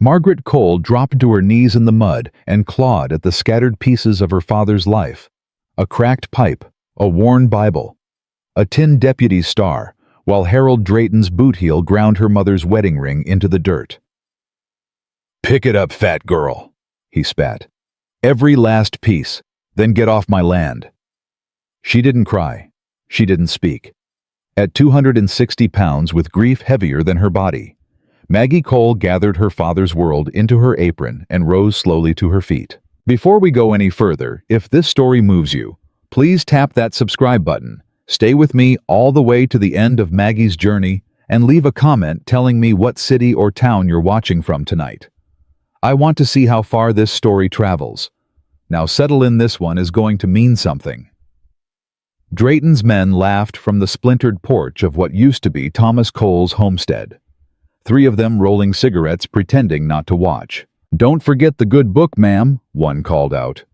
Margaret Cole dropped to her knees in the mud and clawed at the scattered pieces of her father's life. A cracked pipe, a worn Bible, a tin deputy's star, while Harold Drayton's boot heel ground her mother's wedding ring into the dirt. "Pick it up, fat girl," he spat. "Every last piece, then get off my land." She didn't cry. She didn't speak. At 260 pounds, with grief heavier than her body, Maggie Cole gathered her father's world into her apron and rose slowly to her feet. Before we go any further, if this story moves you, please tap that subscribe button, stay with me all the way to the end of Maggie's journey, and leave a comment telling me what city or town you're watching from tonight. I want to see how far this story travels. Now settle in, this one is going to mean something. Drayton's men laughed from the splintered porch of what used to be Thomas Cole's homestead. 3 of them rolling cigarettes, pretending not to watch. "Don't forget the good book, ma'am," one called out.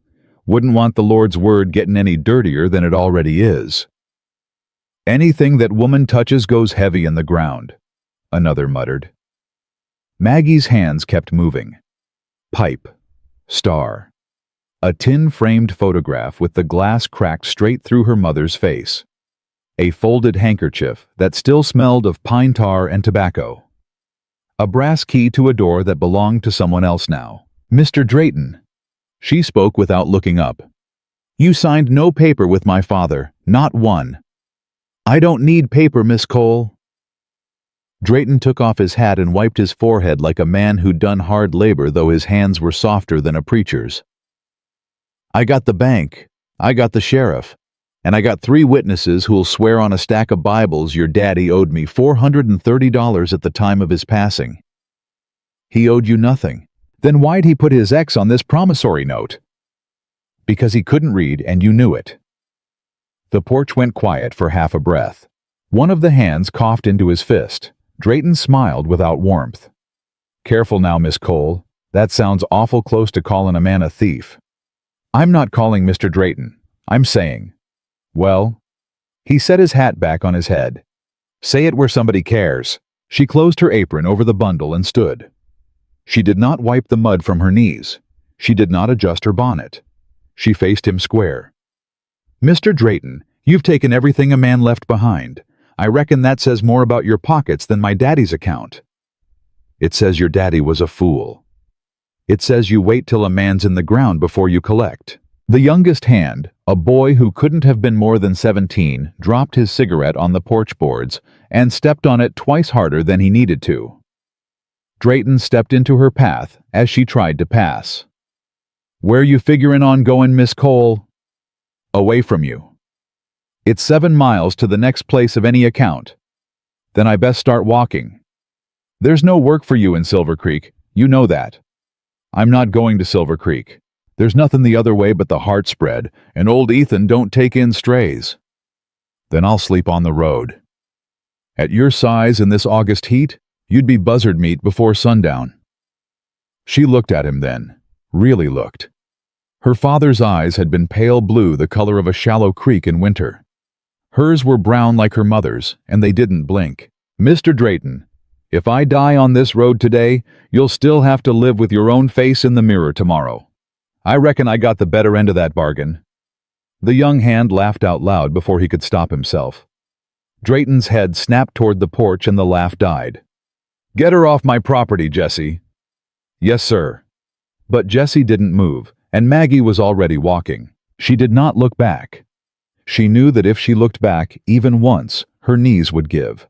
"Wouldn't want the Lord's word getting any dirtier than it already is." "Anything that woman touches goes heavy in the ground," another muttered. Maggie's hands kept moving. Pipe. Star. A tin-framed photograph with the glass cracked straight through her mother's face. A folded handkerchief that still smelled of pine tar and tobacco. A brass key to a door that belonged to someone else now. "Mr. Drayton." She spoke without looking up. "You signed no paper with my father, not one." "I don't need paper, Miss Cole." Drayton took off his hat and wiped his forehead like a man who'd done hard labor, though his hands were softer than a preacher's. "I got the bank, I got the sheriff, and I got 3 witnesses who'll swear on a stack of Bibles your daddy owed me $430 at the time of his passing." "He owed you nothing. Then why'd he put his X on this promissory note?" "Because he couldn't read, and you knew it." The porch went quiet for half a breath. One of the hands coughed into his fist. Drayton smiled without warmth. "Careful now, Miss Cole. That sounds awful close to calling a man a thief." "I'm not calling Mr. Drayton. I'm saying..." "Well?" He set his hat back on his head. "Say it where somebody cares." She closed her apron over the bundle and stood. She did not wipe the mud from her knees. She did not adjust her bonnet. She faced him square. "Mr. Drayton, you've taken everything a man left behind. I reckon that says more about your pockets than my daddy's account." "It says your daddy was a fool. It says you wait till a man's in the ground before you collect." The youngest hand, a boy who couldn't have been more than 17, dropped his cigarette on the porch boards and stepped on it twice harder than he needed to. Drayton stepped into her path as she tried to pass. "Where you figuring on going, Miss Cole?" "Away from you." "It's 7 miles to the next place of any account." "Then I best start walking." "There's no work for you in Silver Creek. You know that." "I'm not going to Silver Creek. There's nothing the other way but the heart spread, and old Ethan don't take in strays." "Then I'll sleep on the road." "At your size in this August heat, you'd be buzzard meat before sundown." She looked at him then, really looked. Her father's eyes had been pale blue, the color of a shallow creek in winter. Hers were brown like her mother's, and they didn't blink. "Mr. Drayton, if I die on this road today, you'll still have to live with your own face in the mirror tomorrow. I reckon I got the better end of that bargain." The young hand laughed out loud before he could stop himself. Drayton's head snapped toward the porch and the laugh died. "Get her off my property, Jessie." "Yes, sir." But Jessie didn't move, and Maggie was already walking. She did not look back. She knew that if she looked back, even once, her knees would give.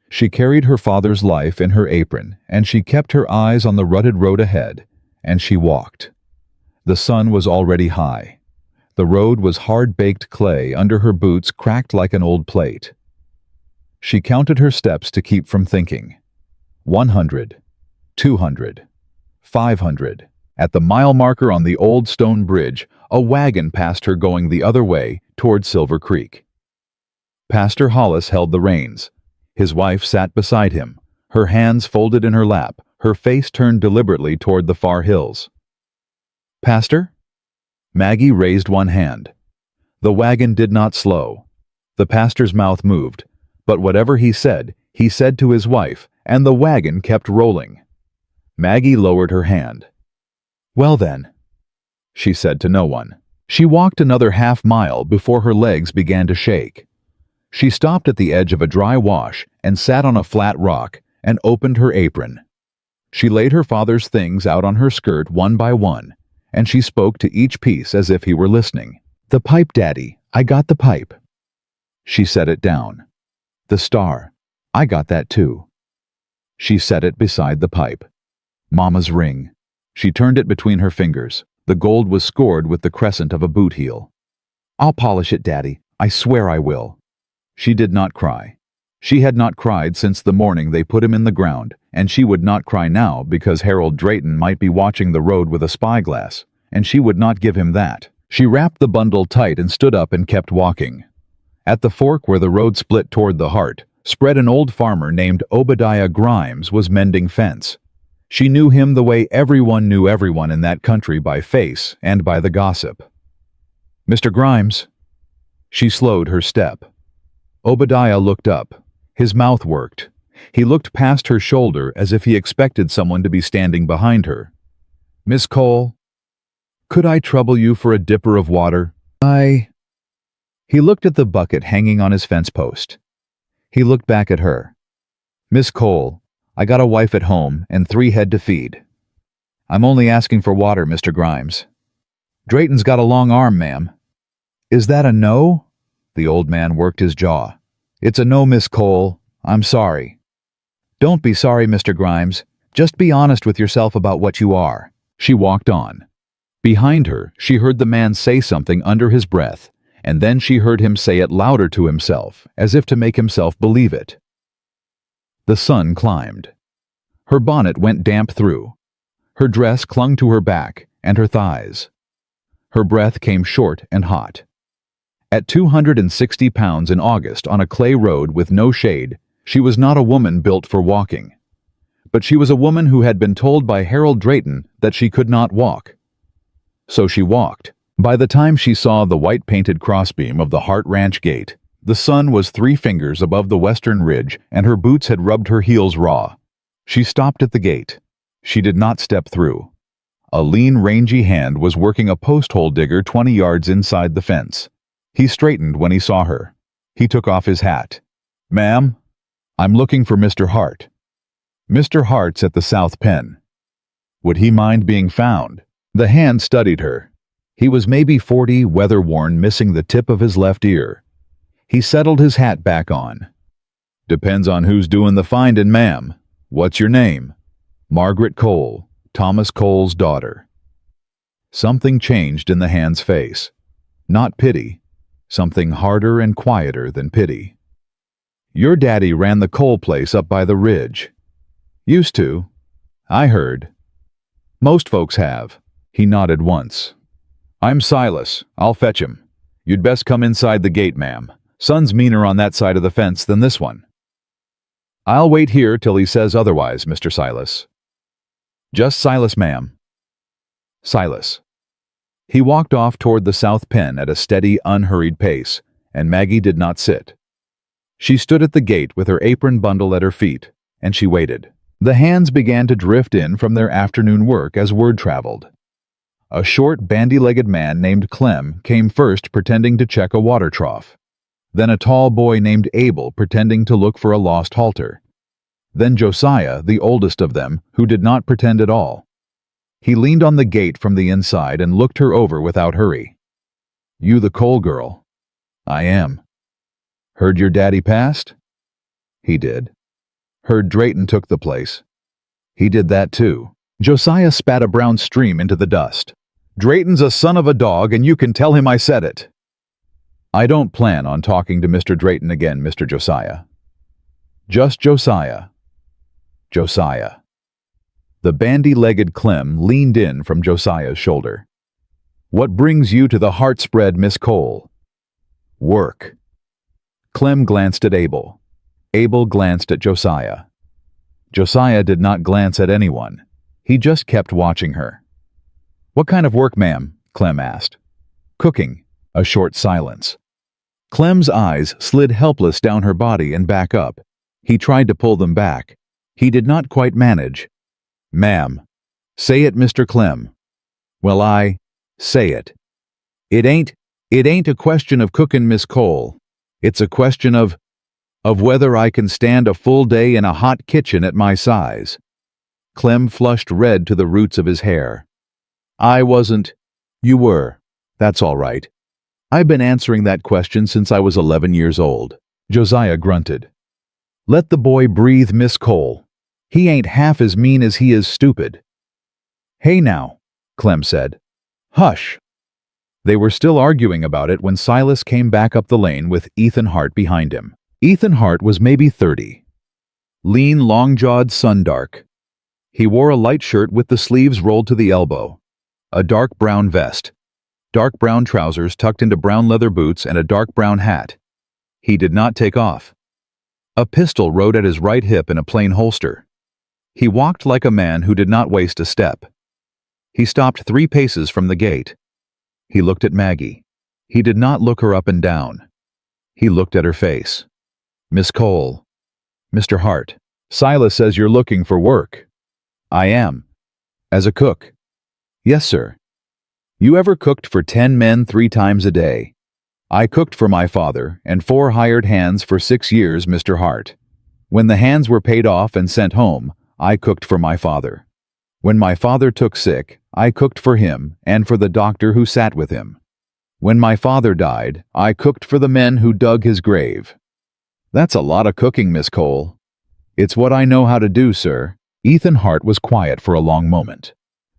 She carried her father's life in her apron, and she kept her eyes on the rutted road ahead, and she walked. The sun was already high. The road was hard-baked clay under her boots, cracked like an old plate. She counted her steps to keep from thinking. 100, 200, 500. At the mile marker on the old stone bridge, a wagon passed her going the other way toward Silver Creek. Pastor Hollis held the reins. His wife sat beside him, her hands folded in her lap, her face turned deliberately toward the far hills. "Pastor?" Maggie raised one hand. The wagon did not slow. The pastor's mouth moved, but whatever he said to his wife, and the wagon kept rolling. Maggie lowered her hand. "Well then," she said to no one. She walked another half-mile before her legs began to shake. She stopped at the edge of a dry wash and sat on a flat rock and opened her apron. She laid her father's things out on her skirt one by one, and she spoke to each piece as if he were listening. "The pipe, Daddy. I got the pipe." She set it down. "The star. I got that too." She set it beside the pipe. "Mama's ring." She turned it between her fingers. The gold was scored with the crescent of a boot heel. "I'll polish it, Daddy. I swear I will." She did not cry. She had not cried since the morning they put him in the ground, and she would not cry now because Harold Drayton might be watching the road with a spyglass, and she would not give him that. She wrapped the bundle tight and stood up and kept walking. At the fork where the road split toward the heart, spread an old farmer named Obadiah Grimes was mending fence. She knew him the way everyone knew everyone in that country, by face and by the gossip. "Mr. Grimes." She slowed her step. Obadiah looked up. His mouth worked. He looked past her shoulder as if he expected someone to be standing behind her. "Miss Cole, could I trouble you for a dipper of water?" He looked at the bucket hanging on his fence post. He looked back at her. "Miss Cole, I got a wife at home and 3 head to feed. I'm only asking for water, Mr. Grimes." "Drayton's got a long arm, ma'am." "Is that a no?" The old man worked his jaw. "It's a no, Miss Cole. I'm sorry." "Don't be sorry, Mr. Grimes. Just be honest with yourself about what you are." She walked on. Behind her, she heard the man say something under his breath, and then she heard him say it louder to himself, as if to make himself believe it. The sun climbed. Her bonnet went damp through. Her dress clung to her back and her thighs. Her breath came short and hot. At 260 pounds in August on a clay road with no shade, she was not a woman built for walking. But she was a woman who had been told by Harold Drayton that she could not walk. So she walked. By the time she saw the white-painted crossbeam of the Hart Ranch gate, the sun was 3 fingers above the western ridge and her boots had rubbed her heels raw. She stopped at the gate. She did not step through. A lean, rangy hand was working a post-hole digger 20 yards inside the fence. He straightened when he saw her. He took off his hat. "Ma'am, I'm looking for Mr. Hart." "Mr. Hart's at the South Pen." "Would he mind being found?" The hand studied her. He was maybe 40, weather-worn, missing the tip of his left ear. He settled his hat back on. "Depends on who's doing the finding, ma'am. What's your name?" "Margaret Cole, Thomas Cole's daughter." Something changed in the hand's face. Not pity. Something harder and quieter than pity. "Your daddy ran the coal place up by the ridge." "Used to. I heard." "Most folks have." He nodded once. "I'm Silas. I'll fetch him. You'd best come inside the gate, ma'am. Sun's meaner on that side of the fence than this one." "I'll wait here till he says otherwise, Mr. Silas." "Just Silas, ma'am." Silas. He walked off toward the South Pen at a steady, unhurried pace, and Maggie did not sit. She stood at the gate with her apron bundle at her feet, and she waited. The hands began to drift in from their afternoon work as word traveled. A short, bandy-legged man named Clem came first, pretending to check a water trough. Then a tall boy named Abel, pretending to look for a lost halter. Then Josiah, the oldest of them, who did not pretend at all. He leaned on the gate from the inside and looked her over without hurry. "You the Cole girl?" "I am." "Heard your daddy passed?" "He did." "Heard Drayton took the place." "He did that too." Josiah spat a brown stream into the dust. "Drayton's a son of a dog, and you can tell him I said it." "I don't plan on talking to Mr. Drayton again, Mr. Josiah." "Just Josiah." Josiah. The bandy-legged Clem leaned in from Josiah's shoulder. "What brings you to the heart spread, Miss Cole?" "Work." Clem glanced at Abel. Abel glanced at Josiah. Josiah did not glance at anyone. He just kept watching her. "What kind of work, ma'am?" Clem asked. "Cooking." A short silence. Clem's eyes slid helpless down her body and back up. He tried to pull them back. He did not quite manage. Ma'am. Say it, Mr. Clem. Well, say it. It ain't a question of cookin', Miss Cole. It's a question of whether I can stand a full day in a hot kitchen at my size. Clem flushed red to the roots of his hair. I wasn't. You were. That's all right. I've been answering that question since I was 11 years old. Josiah grunted. Let the boy breathe, Miss Cole. He ain't half as mean as he is stupid. Hey now, Clem said. Hush. They were still arguing about it when Silas came back up the lane with Ethan Hart behind him. Ethan Hart was maybe 30. Lean, long-jawed, sun-dark. He wore a light shirt with the sleeves rolled to the elbow, a dark brown vest, dark brown trousers tucked into brown leather boots, and a dark brown hat. He did not take off. A pistol rode at his right hip in a plain holster. He walked like a man who did not waste a step. He stopped 3 paces from the gate. He looked at Maggie. He did not look her up and down. He looked at her face. Miss Cole. Mr. Hart. Silas says you're looking for work. I am. As a cook. Yes, sir. You ever cooked for 10 men 3 times a day? I cooked for my father and 4 hired hands for 6 years, Mr. Hart. When the hands were paid off and sent home, I cooked for my father. When my father took sick, I cooked for him and for the doctor who sat with him. When my father died, I cooked for the men who dug his grave. That's a lot of cooking, Miss Cole. It's what I know how to do, sir. Ethan Hart was quiet for a long moment.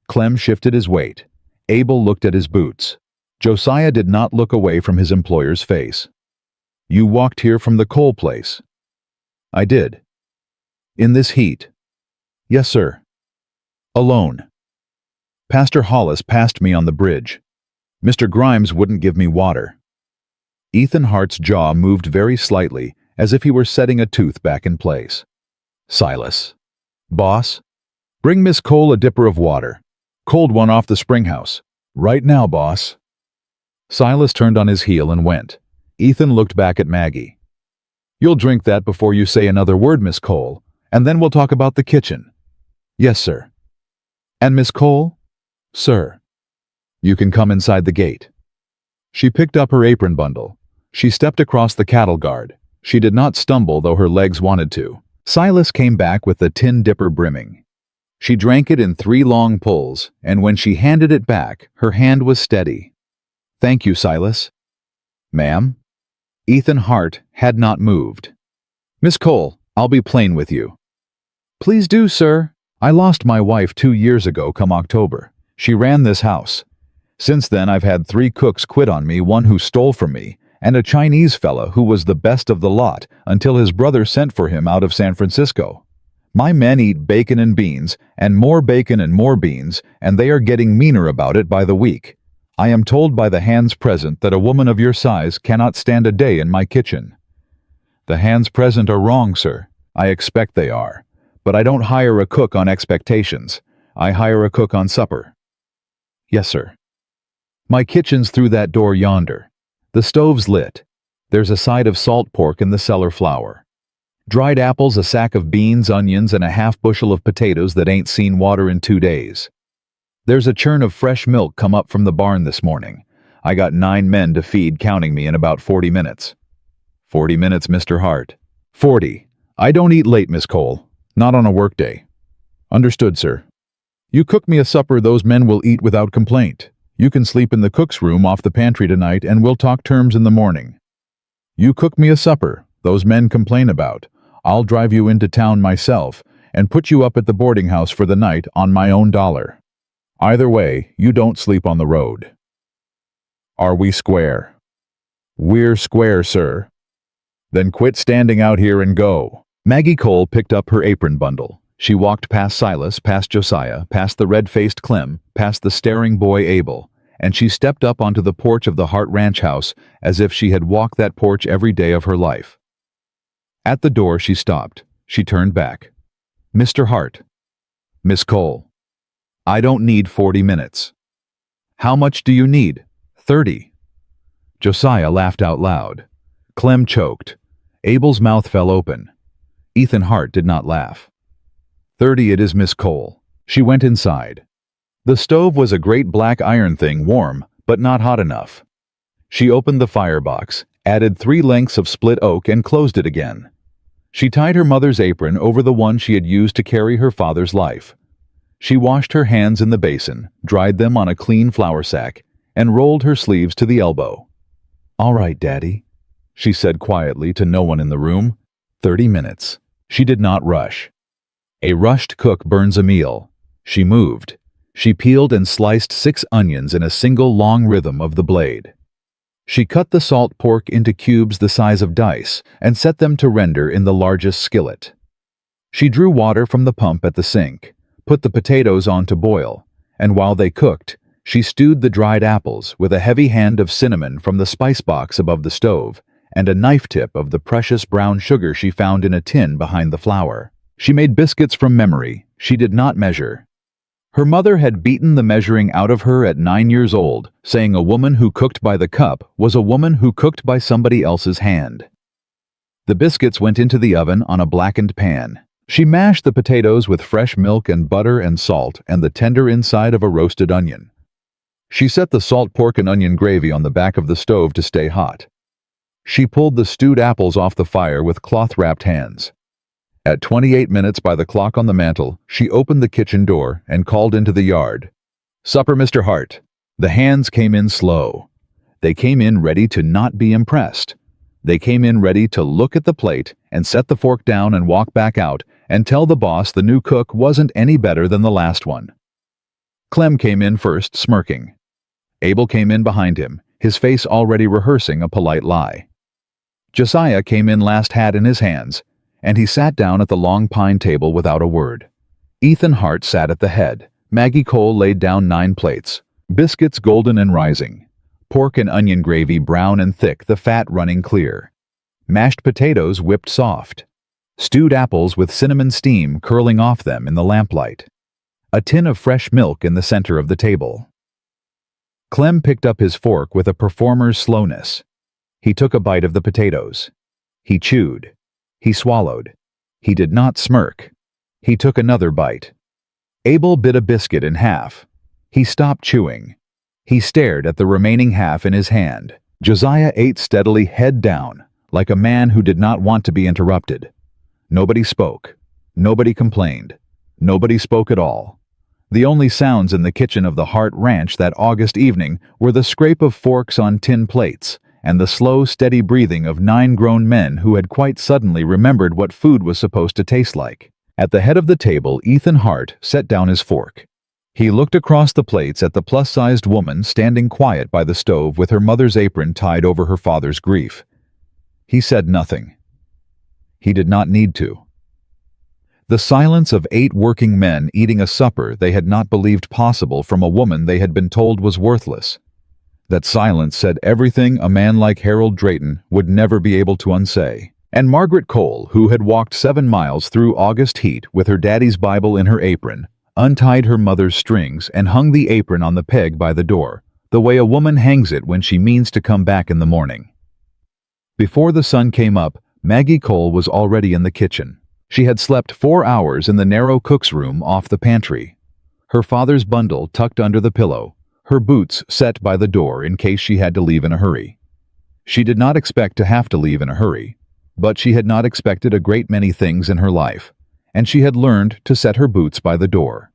Clem shifted his weight. Abel looked at his boots. Josiah did not look away from his employer's face. You walked here from the coal place? I did. In this heat? Yes, sir. Alone. Pastor Hollis passed me on the bridge. Mr. Grimes wouldn't give me water. Ethan Hart's jaw moved very slightly, as if he were setting a tooth back in place. Silas. Boss? Bring Miss Cole a dipper of water. Cold one off the springhouse. Right now, boss. Silas turned on his heel and went. Ethan looked back at Maggie. You'll drink that before you say another word, Miss Cole, and then we'll talk about the kitchen. Yes, sir. And Miss Cole? Sir. You can come inside the gate. She picked up her apron bundle. She stepped across the cattle guard. She did not stumble, though her legs wanted to. Silas came back with the tin dipper brimming. She drank it in 3 long pulls, and when she handed it back, her hand was steady. Thank you, Silas. Ma'am? Ethan Hart had not moved. Miss Cole, I'll be plain with you. Please do, sir. I lost my wife 2 years ago come October. She ran this house. Since then I've had 3 cooks quit on me, 1 who stole from me, and a Chinese fella who was the best of the lot until his brother sent for him out of San Francisco. My men eat bacon and beans, and more bacon and more beans, and they are getting meaner about it by the week. I am told by the hands present that a woman of your size cannot stand a day in my kitchen. The hands present are wrong, sir. I expect they are. But I don't hire a cook on expectations. I hire a cook on supper. Yes, sir. My kitchen's through that door yonder. The stove's lit. There's a side of salt pork in the cellar flour. Dried apples, a sack of beans, onions, and a half bushel of potatoes that ain't seen water in 2 days. There's a churn of fresh milk come up from the barn this morning. I got 9 men to feed, counting me, in about 40 minutes. 40 minutes, Mr. Hart. 40. I don't eat late, Miss Cole. Not on a workday. Understood, sir. You cook me a supper those men will eat without complaint. You can sleep in the cook's room off the pantry tonight, and we'll talk terms in the morning. You cook me a supper those men complain about. I'll drive you into town myself and put you up at the boarding house for the night on my own dollar. Either way, you don't sleep on the road. Are we square? We're square, sir. Then quit standing out here and go. Maggie Cole picked up her apron bundle. She walked past Silas, past Josiah, past the red-faced Clem, past the staring boy Abel, and she stepped up onto the porch of the Hart Ranch house as if she had walked that porch every day of her life. At the door she stopped. She turned back. Mr. Hart. Miss Cole. I don't need 40 minutes. How much do you need? 30. Josiah laughed out loud. Clem choked. Abel's mouth fell open. Ethan Hart did not laugh. 30 it is, Miss Cole. She went inside. The stove was a great black iron thing, warm, but not hot enough. She opened the firebox, added 3 lengths of split oak, and closed it again. She tied her mother's apron over the one she had used to carry her father's life. She washed her hands in the basin, dried them on a clean flour sack, and rolled her sleeves to the elbow. "All right, Daddy," she said quietly to no one in the room. 30 minutes. She did not rush. A rushed cook burns a meal. She moved. She peeled and sliced 6 onions in a single long rhythm of the blade. She cut the salt pork into cubes the size of dice and set them to render in the largest skillet. She drew water from the pump at the sink, put the potatoes on to boil, and while they cooked, she stewed the dried apples with a heavy hand of cinnamon from the spice box above the stove and a knife tip of the precious brown sugar she found in a tin behind the flour. She made biscuits from memory. She did not measure. Her mother had beaten the measuring out of her at 9 years old, saying a woman who cooked by the cup was a woman who cooked by somebody else's hand. The biscuits went into the oven on a blackened pan. She mashed the potatoes with fresh milk and butter and salt and the tender inside of a roasted onion. She set the salt pork and onion gravy on the back of the stove to stay hot. She pulled the stewed apples off the fire with cloth-wrapped hands. At 28 minutes by the clock on the mantel, she opened the kitchen door and called into the yard. "Supper, Mr. Hart." The hands came in slow. They came in ready to not be impressed. They came in ready to look at the plate and set the fork down and walk back out and tell the boss the new cook wasn't any better than the last one. Clem came in first, smirking. Abel came in behind him, his face already rehearsing a polite lie. Josiah came in last, hat in his hands, and he sat down at the long pine table without a word. Ethan Hart sat at the head. Maggie Cole laid down 9 plates. Biscuits golden and rising. Pork and onion gravy brown and thick, the fat running clear. Mashed potatoes whipped soft. Stewed apples with cinnamon steam curling off them in the lamplight. A tin of fresh milk in the center of the table. Clem picked up his fork with a performer's slowness. He took a bite of the potatoes. He chewed. He swallowed. He did not smirk. He took another bite. Abel bit a biscuit in half. He stopped chewing. He stared at the remaining half in his hand. Josiah ate steadily, head down, like a man who did not want to be interrupted. Nobody spoke. Nobody complained. Nobody spoke at all. The only sounds in the kitchen of the Hart Ranch that August evening were the scrape of forks on tin plates and the slow, steady breathing of 9 grown men who had quite suddenly remembered what food was supposed to taste like. At the head of the table, Ethan Hart set down his fork. He looked across the plates at the plus-sized woman standing quiet by the stove with her mother's apron tied over her father's grief. He said nothing. He did not need to. The silence of 8 working men eating a supper they had not believed possible from a woman they had been told was worthless. That silence said everything a man like Harold Drayton would never be able to unsay. And Margaret Cole, who had walked 7 miles through August heat with her daddy's Bible in her apron, untied her mother's strings and hung the apron on the peg by the door, the way a woman hangs it when she means to come back in the morning. Before the sun came up, Maggie Cole was already in the kitchen. She had slept 4 hours in the narrow cook's room off the pantry. Her father's bundle tucked under the pillow, her boots set by the door in case she had to leave in a hurry. She did not expect to have to leave in a hurry, but she had not expected a great many things in her life, and she had learned to set her boots by the door.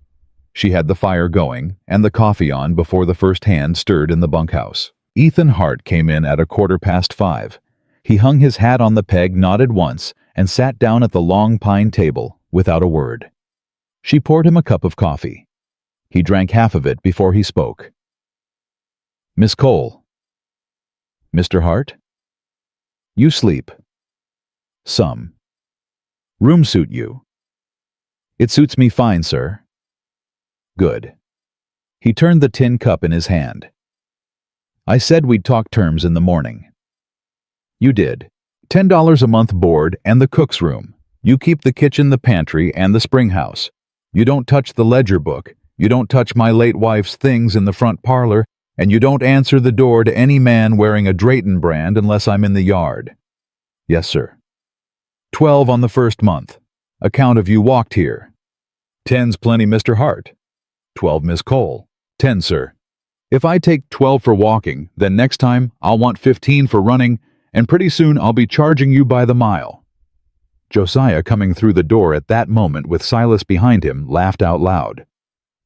She had the fire going and the coffee on before the first hand stirred in the bunkhouse. Ethan Hart came in at 5:15. He hung his hat on the peg, nodded once, and sat down at the long pine table without a word. She poured him a cup of coffee. He drank half of it before he spoke. "Miss Cole." "Mr. Hart?" "You sleep." "Some." "Room suit you?" "It suits me fine, sir." "Good." He turned the tin cup in his hand. "I said we'd talk terms in the morning." "You did. $10 a month board and the cook's room. You keep the kitchen, the pantry, and the spring house. You don't touch the ledger book. You don't touch my late wife's things in the front parlor, and you don't answer the door to any man wearing a Drayton brand unless I'm in the yard." "Yes, sir." 12 on the first month. Account of you walked here." 10's plenty, Mr. Hart. 12, Miss Cole. 10, sir. If I take 12 for walking, then next time I'll want 15 for running, and pretty soon I'll be charging you by the mile. Josiah, coming through the door at that moment with Silas behind him, laughed out loud.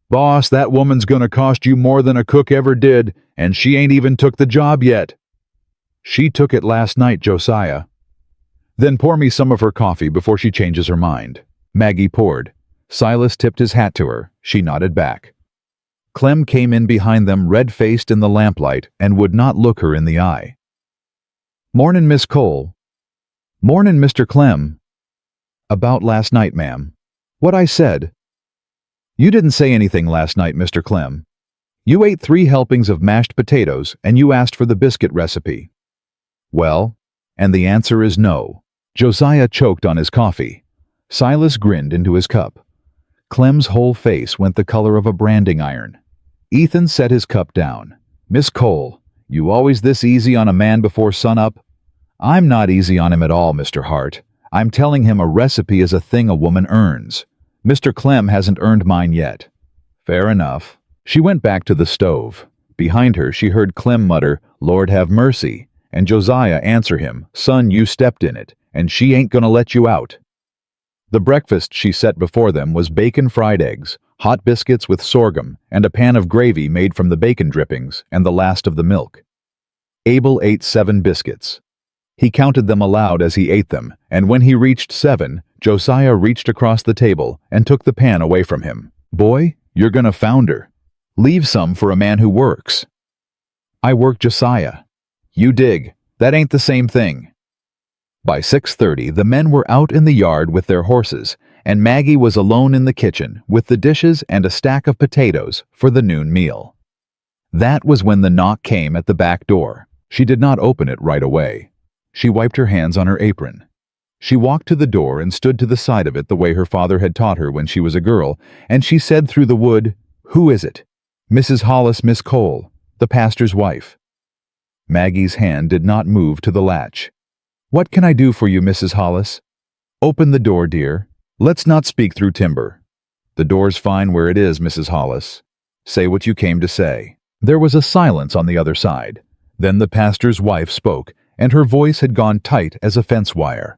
Boss, that woman's gonna cost you more than a cook ever did, and she ain't even took the job yet. She took it last night, Josiah. Then pour me some of her coffee before she changes her mind. Maggie poured. Silas tipped his hat to her. She nodded back. Clem came in behind them, red-faced in the lamplight, and would not look her in the eye. Mornin', Miss Cole. Mornin', Mr. Clem. About last night, ma'am. What I said. You didn't say anything last night, Mr. Clem. You ate 3 helpings of mashed potatoes, and you asked for the biscuit recipe. Well, and the answer is no. Josiah choked on his coffee. Silas grinned into his cup. Clem's whole face went the color of a branding iron. Ethan set his cup down. Miss Cole, you always this easy on a man before sunup? I'm not easy on him at all, Mr. Hart. I'm telling him a recipe is a thing a woman earns. Mr. Clem hasn't earned mine yet. Fair enough. She went back to the stove. Behind her, she heard Clem mutter, Lord have mercy, and Josiah answer him, Son, you stepped in it, and she ain't gonna let you out. The breakfast she set before them was bacon fried eggs, hot biscuits with sorghum, and a pan of gravy made from the bacon drippings and the last of the milk. Abel ate 7 biscuits. He counted them aloud as he ate them, and when he reached 7, Josiah reached across the table and took the pan away from him. Boy, you're gonna founder. Leave some for a man who works. I work, Josiah. You dig. That ain't the same thing. By 6:30, the men were out in the yard with their horses, and Maggie was alone in the kitchen with the dishes and a stack of potatoes for the noon meal. That was when the knock came at the back door. She did not open it right away. She wiped her hands on her apron. She walked to the door and stood to the side of it the way her father had taught her when she was a girl, and she said through the wood, Who is it? Mrs. Hollis, Miss Cole, the pastor's wife. Maggie's hand did not move to the latch. What can I do for you, Mrs. Hollis? Open the door, dear. Let's not speak through timber. The door's fine where it is, Mrs. Hollis. Say what you came to say. There was a silence on the other side. Then the pastor's wife spoke, and her voice had gone tight as a fence wire.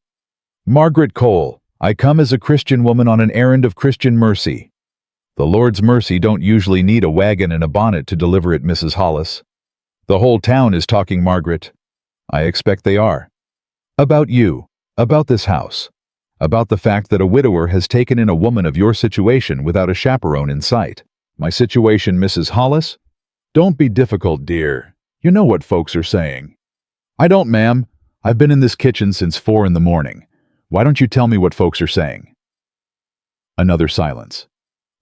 Margaret Cole, I come as a Christian woman on an errand of Christian mercy. The Lord's mercy don't usually need a wagon and a bonnet to deliver it, Mrs. Hollis. The whole town is talking, Margaret. I expect they are. About you, about this house, about the fact that a widower has taken in a woman of your situation without a chaperone in sight. My situation, Mrs. Hollis? Don't be difficult, dear. You know what folks are saying. I don't, ma'am. I've been in this kitchen since 4 in the morning. Why don't you tell me what folks are saying? Another silence.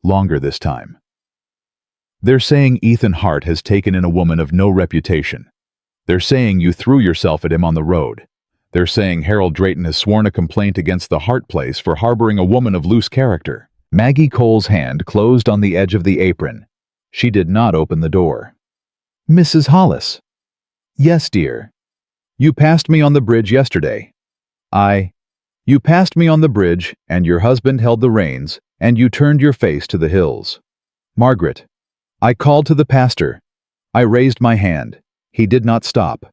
Longer this time. They're saying Ethan Hart has taken in a woman of no reputation. They're saying you threw yourself at him on the road. They're saying Harold Drayton has sworn a complaint against the Hart place for harboring a woman of loose character. Maggie Cole's hand closed on the edge of the apron. She did not open the door. Mrs. Hollis. Yes, dear. You passed me on the bridge yesterday. You passed me on the bridge, and your husband held the reins, and you turned your face to the hills. Margaret. I called to the pastor. I raised my hand. He did not stop.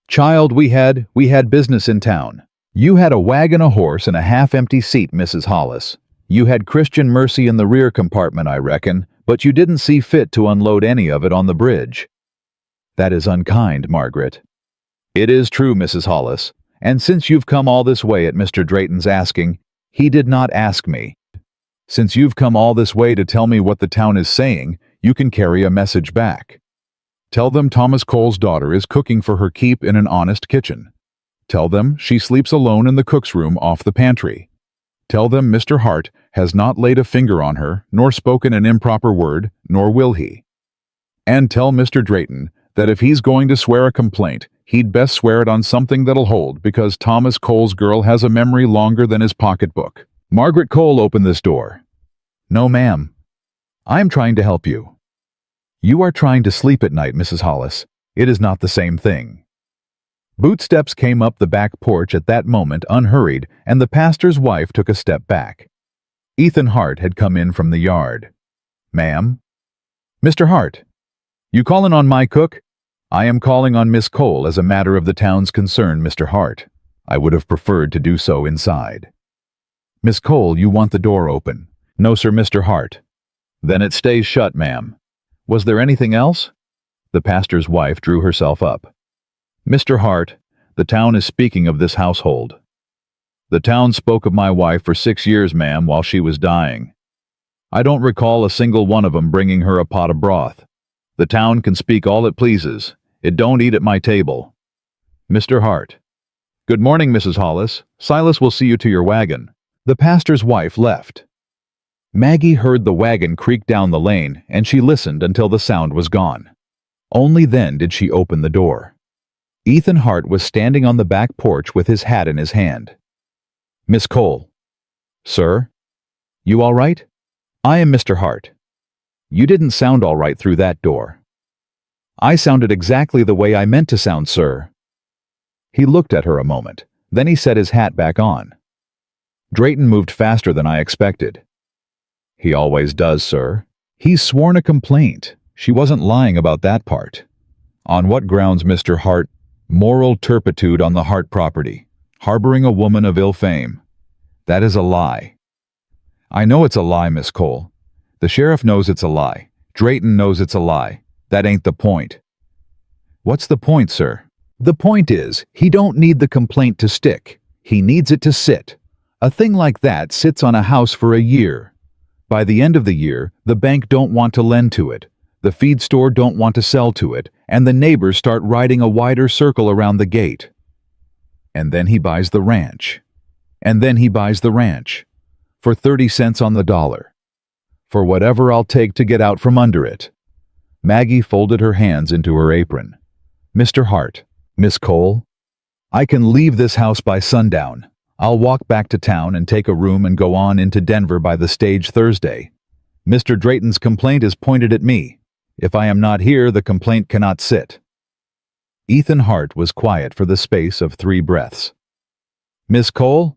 Child, we had business in town. You had a wagon, a horse, and a half-empty seat, Mrs. Hollis. You had Christian mercy in the rear compartment, I reckon, but you didn't see fit to unload any of it on the bridge. That is unkind, Margaret. It is true, Mrs. Hollis, and since you've come all this way at Mr. Drayton's asking, he did not ask me. Since you've come all this way to tell me what the town is saying, you can carry a message back. Tell them Thomas Cole's daughter is cooking for her keep in an honest kitchen. Tell them she sleeps alone in the cook's room off the pantry. Tell them Mr. Hart has not laid a finger on her, nor spoken an improper word, nor will he. And tell Mr. Drayton that if he's going to swear a complaint, he'd best swear it on something that'll hold, because Thomas Cole's girl has a memory longer than his pocketbook. Margaret Cole, open this door. No, ma'am. I'm trying to help you. You are trying to sleep at night, Mrs. Hollis. It is not the same thing. Bootsteps came up the back porch at that moment unhurried, and the pastor's wife took a step back. Ethan Hart had come in from the yard. "Ma'am?" "Mr. Hart, you callin' on my cook?" "I am calling on Miss Cole as a matter of the town's concern, Mr. Hart. I would have preferred to do so inside." "Miss Cole, you want the door open?" "No, sir, Mr. Hart." "Then it stays shut, ma'am. Was there anything else?" The pastor's wife drew herself up. "Mr. Hart, the town is speaking of this household." "The town spoke of my wife for 6 years, ma'am, while she was dying. I don't recall a single one of 'em bringing her a pot of broth. The town can speak all it pleases. It don't eat at my table." "Mr. Hart." "Good morning, Mrs. Hollis. Silas will see you to your wagon." The pastor's wife left. Maggie heard the wagon creak down the lane, and she listened until the sound was gone. Only then did she open the door. Ethan Hart was standing on the back porch with his hat in his hand. "Miss Cole." "Sir?" "You all right?" "I am Mr. Hart." "You didn't sound all right through that door." "I sounded exactly the way I meant to sound, sir." He looked at her a moment, then he set his hat back on. "Drayton moved faster than I expected." "He always does, sir." "He's sworn a complaint. She wasn't lying about that part." "On what grounds, Mr. Hart?" "Moral turpitude on the Hart property. Harboring a woman of ill fame." "That is a lie." "I know it's a lie, Miss Cole. The sheriff knows it's a lie. Drayton knows it's a lie. That ain't the point." "What's the point, sir?" "The point is, he don't need the complaint to stick. He needs it to sit. A thing like that sits on a house for a year. By the end of the year, the bank don't want to lend to it, the feed store don't want to sell to it, and the neighbors start riding a wider circle around the gate. And then he buys the ranch. And then he buys the ranch. For 30 cents on the dollar. For whatever I'll take to get out from under it." Maggie folded her hands into her apron. "Mr. Hart, Miss Cole, I can leave this house by sundown. I'll walk back to town and take a room and go on into Denver by the stage Thursday. Mr. Drayton's complaint is pointed at me. If I am not here, the complaint cannot sit." Ethan Hart was quiet for the space of 3 breaths. "Miss Cole?"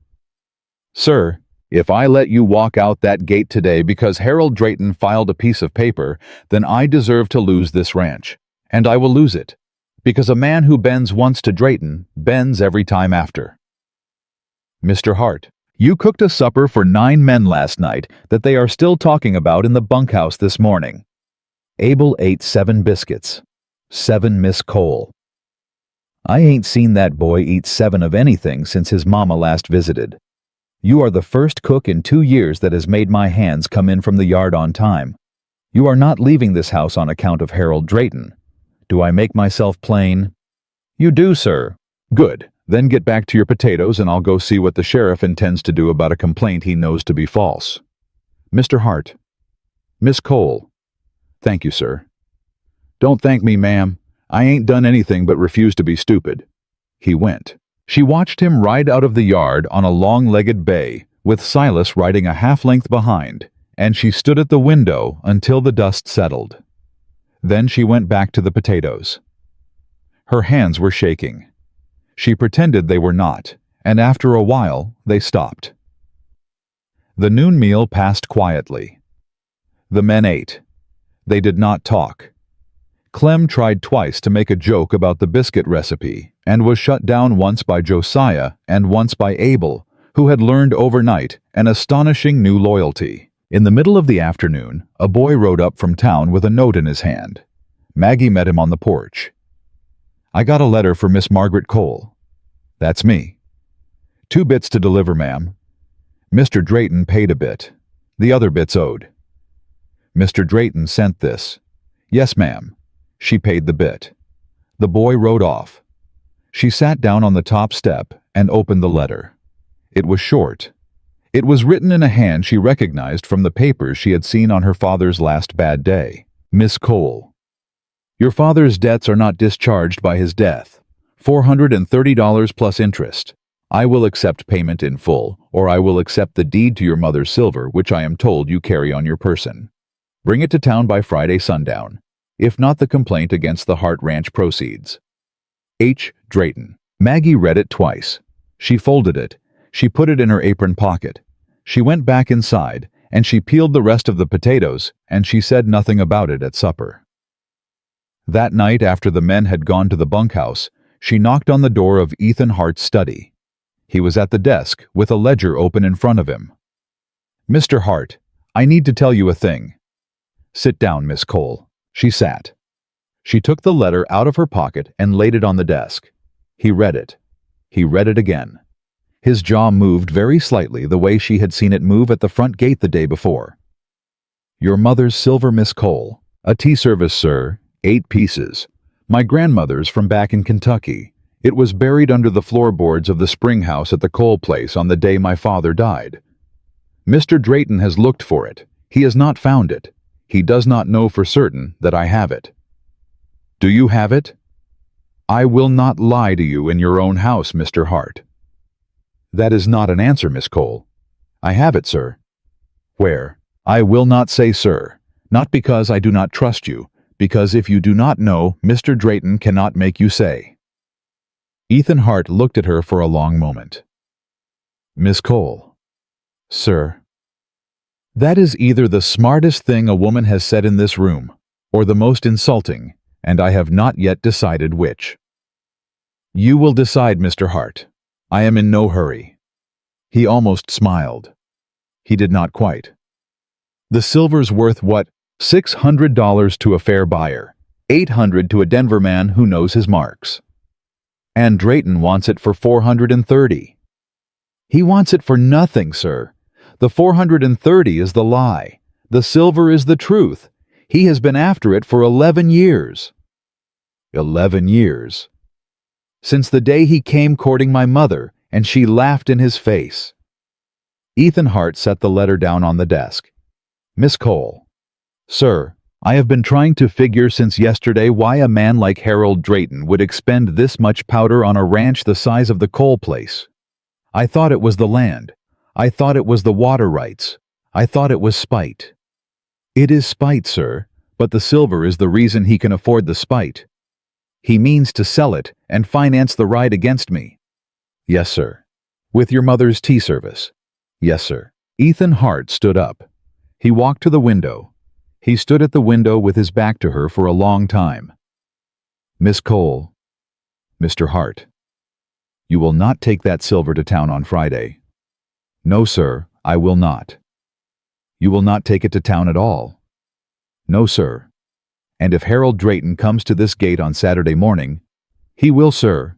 "Sir, if I let you walk out that gate today because Harold Drayton filed a piece of paper, then I deserve to lose this ranch. And I will lose it. Because a man who bends once to Drayton bends every time after." "Mr. Hart, you cooked a supper for 9 men last night that they are still talking about in the bunkhouse this morning." Abel ate 7 biscuits. 7 Miss Cole. "I ain't seen that boy eat 7 of anything since his mama last visited. You are the first cook in 2 years that has made my hands come in from the yard on time. You are not leaving this house on account of Harold Drayton. Do I make myself plain?" "You do, sir." "Good. Then get back to your potatoes and I'll go see what the sheriff intends to do about a complaint he knows to be false." "Mr. Hart." "Miss Cole." "Thank you, sir." "Don't thank me, ma'am. I ain't done anything but refuse to be stupid." He went. She watched him ride out of the yard on a long-legged bay, with Silas riding a half-length behind, and she stood at the window until the dust settled. Then she went back to the potatoes. Her hands were shaking. She pretended they were not, and after a while they stopped. The noon meal passed quietly. The men ate. They did not talk. Clem tried twice to make a joke about the biscuit recipe, and was shut down once by Josiah and once by Abel, who had learned overnight an astonishing new loyalty. In the middle of the afternoon, a boy rode up from town with a note in his hand. Maggie met him on the porch. "I got a letter for Miss Margaret Cole." "That's me." "2 bits to deliver, ma'am." Mr. Drayton paid a bit. The other bit's owed. "Mr. Drayton sent this." "Yes, ma'am." She paid the bit. The boy rode off. She sat down on the top step and opened the letter. It was short. It was written in a hand she recognized from the papers she had seen on her father's last bad day. Miss Cole. Your father's debts are not discharged by his death. $430 plus interest. I will accept payment in full, or I will accept the deed to your mother's silver, which I am told you carry on your person. Bring it to town by Friday sundown. If not, the complaint against the Hart Ranch proceeds. H. Drayton. Maggie read it twice. She folded it. She put it in her apron pocket. She went back inside, and she peeled the rest of the potatoes, and she said nothing about it at supper. That night, after the men had gone to the bunkhouse, she knocked on the door of Ethan Hart's study. He was at the desk, with a ledger open in front of him. "Mr. Hart, I need to tell you a thing." "Sit down, Miss Cole." She sat. She took the letter out of her pocket and laid it on the desk. He read it. He read it again. His jaw moved very slightly the way she had seen it move at the front gate the day before. "Your mother's silver, Miss Cole. A tea service, sir. 8 pieces. My grandmother's from back in Kentucky. It was buried under the floorboards of the spring house at the Cole place on the day my father died. Mr. Drayton has looked for it. He has not found it. He does not know for certain that I have it. Do you have it? I will not lie to you in your own house, Mr. Hart." "That is not an answer, Miss Cole." "I have it, sir." "Where?" "I will not say, sir. Not because I do not trust you, because if you do not know, Mr. Drayton cannot make you say." Ethan Hart looked at her for a long moment. "Miss Cole." "Sir." "That is either the smartest thing a woman has said in this room, or the most insulting, and I have not yet decided which." "You will decide, Mr. Hart. I am in no hurry." He almost smiled. He did not quite. "The silver's worth what? $600 to a fair buyer, $800 to a Denver man who knows his marks. And Drayton wants it for $430. He wants it for nothing, sir. The $430 is the lie. The silver is the truth. He has been after it for 11 years. 11 years. Since the day he came courting my mother, and she laughed in his face." Ethan Hart set the letter down on the desk. "Miss Cole." "Sir, I have been trying to figure since yesterday why a man like Harold Drayton would expend this much powder on a ranch the size of the Cole place. I thought it was the land. I thought it was the water rights. I thought it was spite." "It is spite, sir, but the silver is the reason he can afford the spite. He means to sell it and finance the right against me." "Yes, sir." "With your mother's tea service." "Yes, sir." Ethan Hart stood up. He walked to the window. He stood at the window with his back to her for a long time. "Miss Cole." "Mr. Hart." "You will not take that silver to town on Friday." "No, sir, I will not." "You will not take it to town at all." "No, sir. And if Harold Drayton comes to this gate on Saturday morning—" "He will, sir."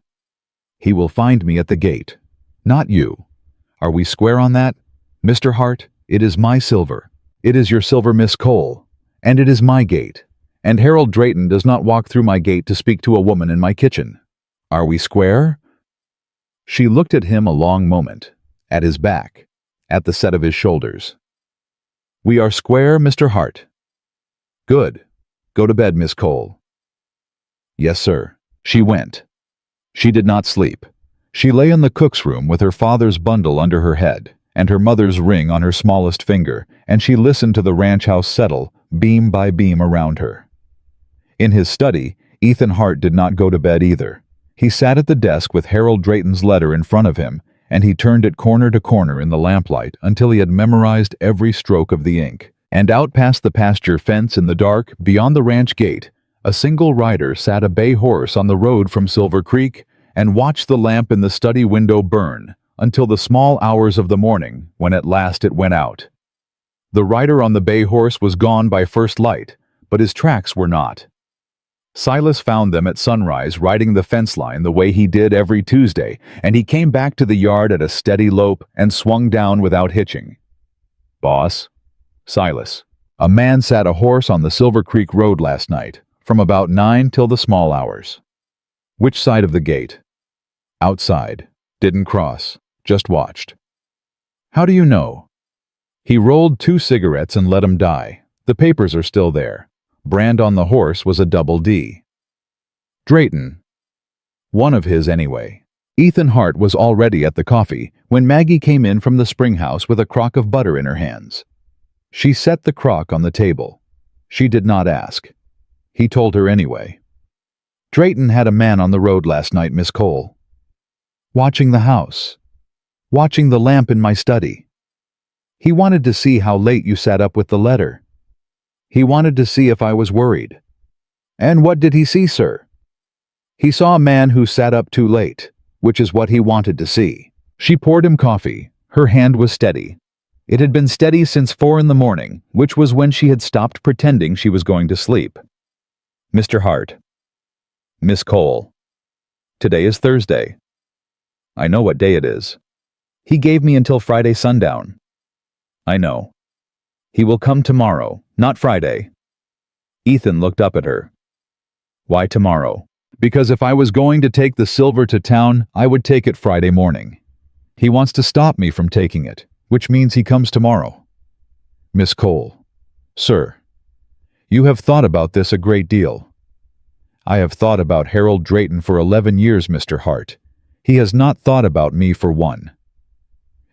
"He will find me at the gate. Not you. Are we square on that? Mr. Hart, it is my silver. It is your silver, Miss Cole. And it is my gate. And Harold Drayton does not walk through my gate to speak to a woman in my kitchen. Are we square?" She looked at him a long moment, at his back, at the set of his shoulders. "We are square, Mr. Hart." "Good. Go to bed, Miss Cole." "Yes, sir." She went. She did not sleep. She lay in the cook's room with her father's bundle under her head and her mother's ring on her smallest finger, and she listened to the ranch house settle, beam by beam around her. In his study, Ethan Hart did not go to bed either. He sat at the desk with Harold Drayton's letter in front of him, and he turned it corner to corner in the lamplight until he had memorized every stroke of the ink. And out past the pasture fence in the dark, beyond the ranch gate, a single rider sat a bay horse on the road from Silver Creek and watched the lamp in the study window burn until the small hours of the morning, when at last it went out. The rider on the bay horse was gone by first light, but his tracks were not. Silas found them at sunrise riding the fence line the way he did every Tuesday, and he came back to the yard at a steady lope and swung down without hitching. "Boss." "Silas." "A man sat a horse on the Silver Creek Road last night, from about 9 till the small hours." "Which side of the gate?" "Outside. Didn't cross. Just watched." "How do you know?" "He rolled 2 cigarettes and let 'em die. The papers are still there. Brand on the horse was a double D." "Drayton." "One of his anyway." Ethan Hart was already at the coffee when Maggie came in from the spring house with a crock of butter in her hands. She set the crock on the table. She did not ask. He told her anyway. "Drayton had a man on the road last night, Miss Cole. Watching the house. Watching the lamp in my study." He wanted to see how late you sat up with the letter. He wanted to see if I was worried. And what did he see, sir? He saw a man who sat up too late, which is what he wanted to see. She poured him coffee. Her hand was steady. It had been steady since 4 in the morning, which was when she had stopped pretending she was going to sleep. Mr. Hart. Miss Cole. Today is Thursday. I know what day it is. He gave me until Friday sundown. I know. He will come tomorrow, not Friday. Ethan looked up at her. Why tomorrow? Because if I was going to take the silver to town, I would take it Friday morning. He wants to stop me from taking it, which means he comes tomorrow. Miss Cole. Sir. You have thought about this a great deal. I have thought about Harold Drayton for 11 years, Mr. Hart. He has not thought about me for one.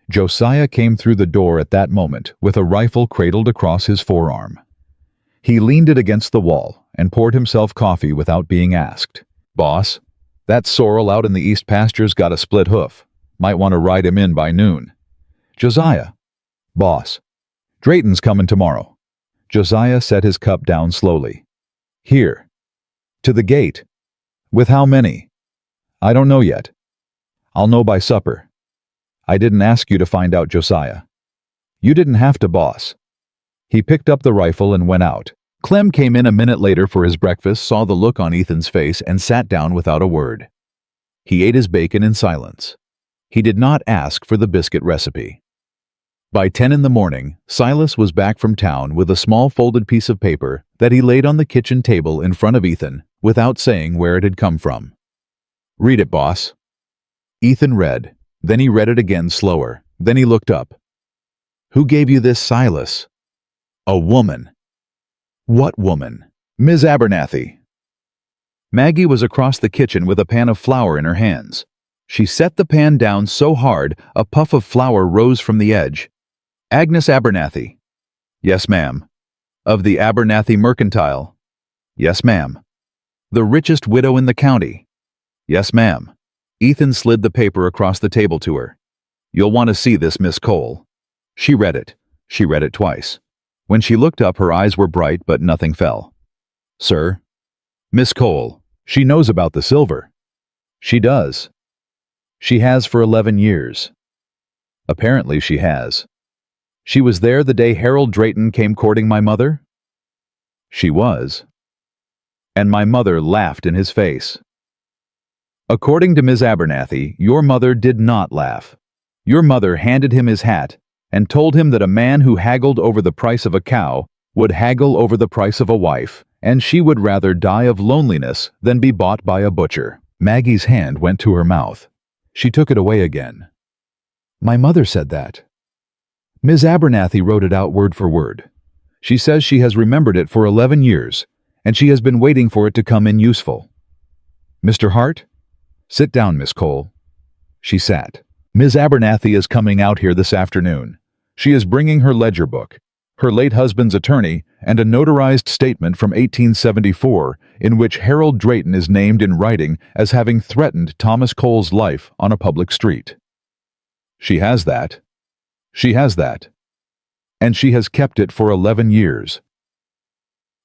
Josiah came through the door at that moment with a rifle cradled across his forearm. He leaned it against the wall and poured himself coffee without being asked. Boss, that sorrel out in the east pastures got a split hoof. Might want to ride him in by noon. Josiah. Boss. Drayton's coming tomorrow. Josiah set his cup down slowly. Here. To the gate. With how many? I don't know yet. I'll know by supper. I didn't ask you to find out, Josiah. You didn't have to, boss. He picked up the rifle and went out. Clem came in a minute later for his breakfast, saw the look on Ethan's face, and sat down without a word. He ate his bacon in silence. He did not ask for the biscuit recipe. By 10 in the morning, Silas was back from town with a small folded piece of paper that he laid on the kitchen table in front of Ethan without saying where it had come from. Read it, boss. Ethan read. Then he read it again slower. Then he looked up. Who gave you this, Silas? A woman. What woman? Ms. Abernathy. Maggie was across the kitchen with a pan of flour in her hands. She set the pan down so hard a puff of flour rose from the edge. Agnes Abernathy. Yes, ma'am. Of the Abernathy Mercantile. Yes, ma'am. The richest widow in the county. Yes, ma'am. Ethan slid the paper across the table to her. You'll want to see this, Miss Cole. She read it. She read it twice. When she looked up, her eyes were bright, but nothing fell. Sir? Miss Cole. She knows about the silver. She does. She has for 11 years. Apparently she has. She was there the day Harold Drayton came courting my mother? She was. And my mother laughed in his face. According to Ms. Abernathy, your mother did not laugh. Your mother handed him his hat and told him that a man who haggled over the price of a cow would haggle over the price of a wife, and she would rather die of loneliness than be bought by a butcher. Maggie's hand went to her mouth. She took it away again. My mother said that. Ms. Abernathy wrote it out word for word. She says she has remembered it for 11 years, and she has been waiting for it to come in useful. Mr. Hart? Sit down, Miss Cole. She sat. Ms. Abernathy is coming out here this afternoon. She is bringing her ledger book, her late husband's attorney, and a notarized statement from 1874 in which Harold Drayton is named in writing as having threatened Thomas Cole's life on a public street. She has that. She has that. And she has kept it for 11 years.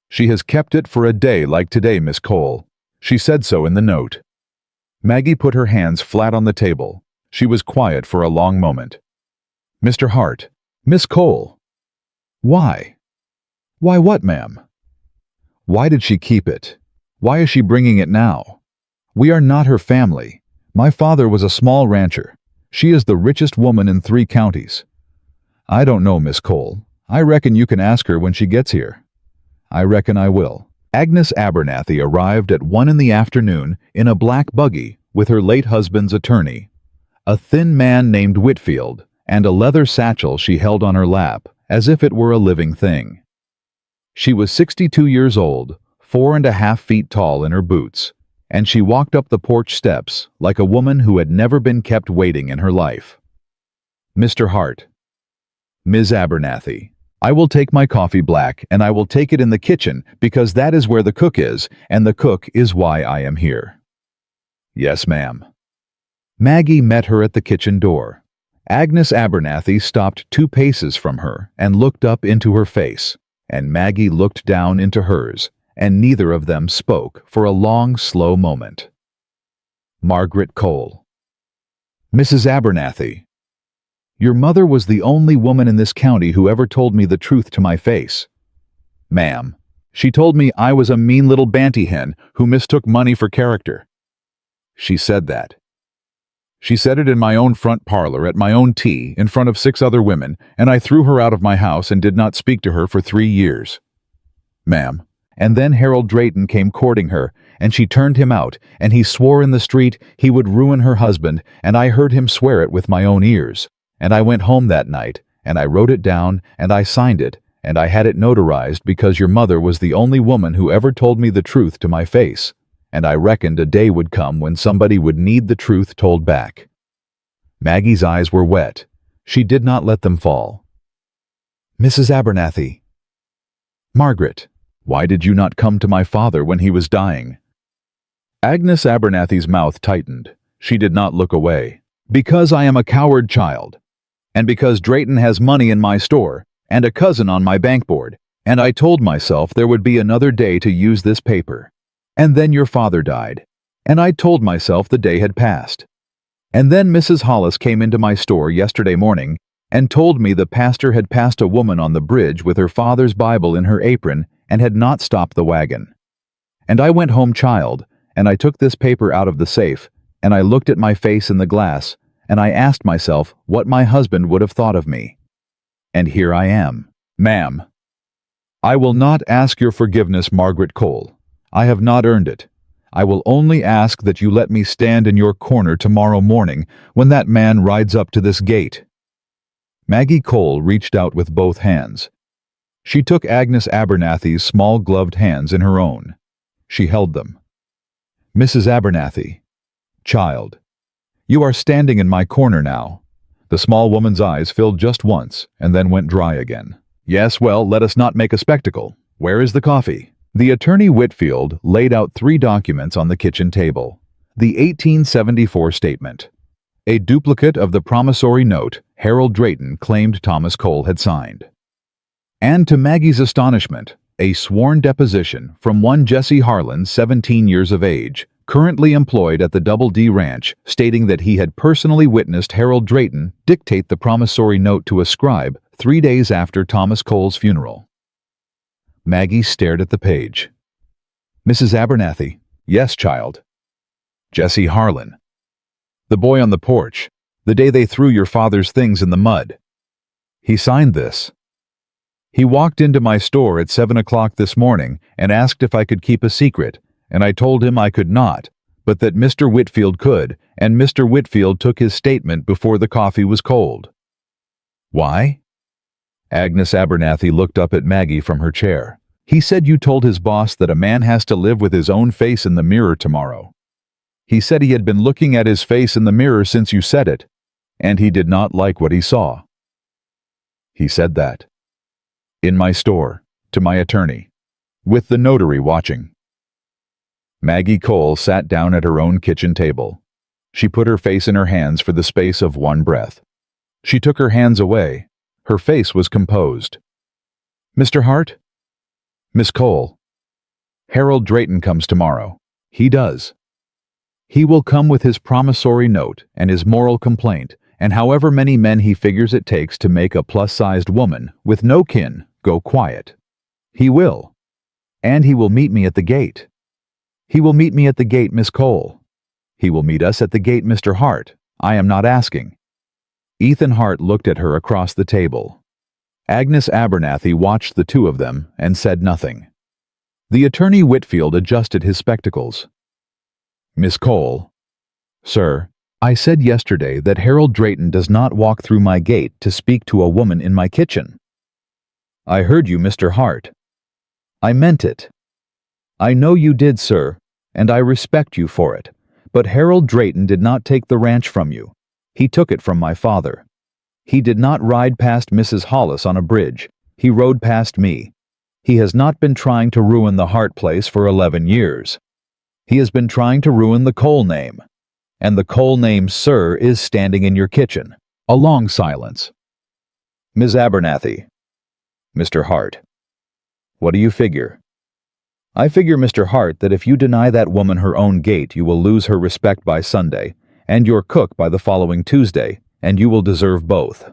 She has kept it for a day like today, Miss Cole. She said so in the note. Maggie put her hands flat on the table. She was quiet for a long moment. Mr. Hart. Miss Cole. Why? Why what, ma'am? Why did she keep it? Why is she bringing it now? We are not her family. My father was a small rancher. She is the richest woman in 3 counties. I don't know, Miss Cole. I reckon you can ask her when she gets here. I reckon I will. Agnes Abernathy arrived at 1 in the afternoon in a black buggy with her late husband's attorney, a thin man named Whitfield, and a leather satchel she held on her lap as if it were a living thing. She was 62 years old, 4.5 feet tall in her boots, and she walked up the porch steps like a woman who had never been kept waiting in her life. Mr. Hart. Ms. Abernathy. I will take my coffee black, and I will take it in the kitchen because that is where the cook is, and the cook is why I am here. Yes, ma'am. Maggie met her at the kitchen door. Agnes Abernathy stopped 2 paces from her and looked up into her face, and Maggie looked down into hers, and neither of them spoke for a long, slow moment. Margaret Cole. Mrs. Abernathy, your mother was the only woman in this county who ever told me the truth to my face. Ma'am, she told me I was a mean little banty hen who mistook money for character. She said that. She said it in my own front parlor at my own tea in front of 6 other women, and I threw her out of my house and did not speak to her for 3 years. Ma'am, and then Harold Drayton came courting her, and she turned him out, and he swore in the street he would ruin her husband, and I heard him swear it with my own ears. And I went home that night, and I wrote it down, and I signed it, and I had it notarized because your mother was the only woman who ever told me the truth to my face, and I reckoned a day would come when somebody would need the truth told back. Maggie's eyes were wet. She did not let them fall. Mrs. Abernathy. Margaret, why did you not come to my father when he was dying? Agnes Abernathy's mouth tightened. She did not look away. Because I am a coward child, and because Drayton has money in my store, and a cousin on my bank board, and I told myself there would be another day to use this paper. And then your father died, and I told myself the day had passed. And then Mrs. Hollis came into my store yesterday morning and told me the pastor had passed a woman on the bridge with her father's Bible in her apron and had not stopped the wagon. And I went home child, and I took this paper out of the safe, and I looked at my face in the glass, and I asked myself what my husband would have thought of me. And here I am. Ma'am, I will not ask your forgiveness, Margaret Cole. I have not earned it. I will only ask that you let me stand in your corner tomorrow morning when that man rides up to this gate. Maggie Cole reached out with both hands. She took Agnes Abernathy's small gloved hands in her own. She held them. Mrs. Abernathy, child, you are standing in my corner now. The small woman's eyes filled just once and then went dry again. Yes, well, let us not make a spectacle. Where is the coffee? The attorney Whitfield laid out 3 documents on the kitchen table. The 1874 statement, a duplicate of the promissory note Harold Drayton claimed Thomas Cole had signed. And to Maggie's astonishment, a sworn deposition from one Jesse Harlan, 17 years of age, currently employed at the Double D Ranch, stating that he had personally witnessed Harold Drayton dictate the promissory note to a scribe 3 days after Thomas Cole's funeral. Maggie stared at the page. Mrs. Abernathy, yes, child. Jesse Harlan. The boy on the porch, the day they threw your father's things in the mud. He signed this. He walked into my store at 7 o'clock this morning and asked if I could keep a secret, and I told him I could not, but that Mr. Whitfield could, and Mr. Whitfield took his statement before the coffee was cold. Why? Agnes Abernathy looked up at Maggie from her chair. He said you told his boss that a man has to live with his own face in the mirror tomorrow. He said he had been looking at his face in the mirror since you said it, and he did not like what he saw. He said that. In my store, to my attorney, with the notary watching. Maggie Cole sat down at her own kitchen table. She put her face in her hands for the space of one breath. She took her hands away. Her face was composed. Mr. Hart? Miss Cole. Harold Drayton comes tomorrow. He does. He will come with his promissory note and his moral complaint, and however many men he figures it takes to make a plus-sized woman, with no kin, go quiet. He will. And he will meet me at the gate. He will meet me at the gate, Miss Cole. He will meet us at the gate, Mr. Hart. I am not asking. Ethan Hart looked at her across the table. Agnes Abernathy watched the two of them and said nothing. The attorney Whitfield adjusted his spectacles. Miss Cole. Sir, I said yesterday that Harold Drayton does not walk through my gate to speak to a woman in my kitchen. I heard you, Mr. Hart. I meant it. I know you did, sir, and I respect you for it, but Harold Drayton did not take the ranch from you. He took it from my father. He did not ride past Mrs. Hollis on a bridge. He rode past me. He has not been trying to ruin the Hart place for 11 years. He has been trying to ruin the Cole name. And the Cole name, sir, is standing in your kitchen. A long silence. Ms. Abernathy. Mr. Hart. What do you figure? I figure, Mr. Hart, that if you deny that woman her own gate, you will lose her respect by Sunday, and your cook by the following Tuesday, and you will deserve both.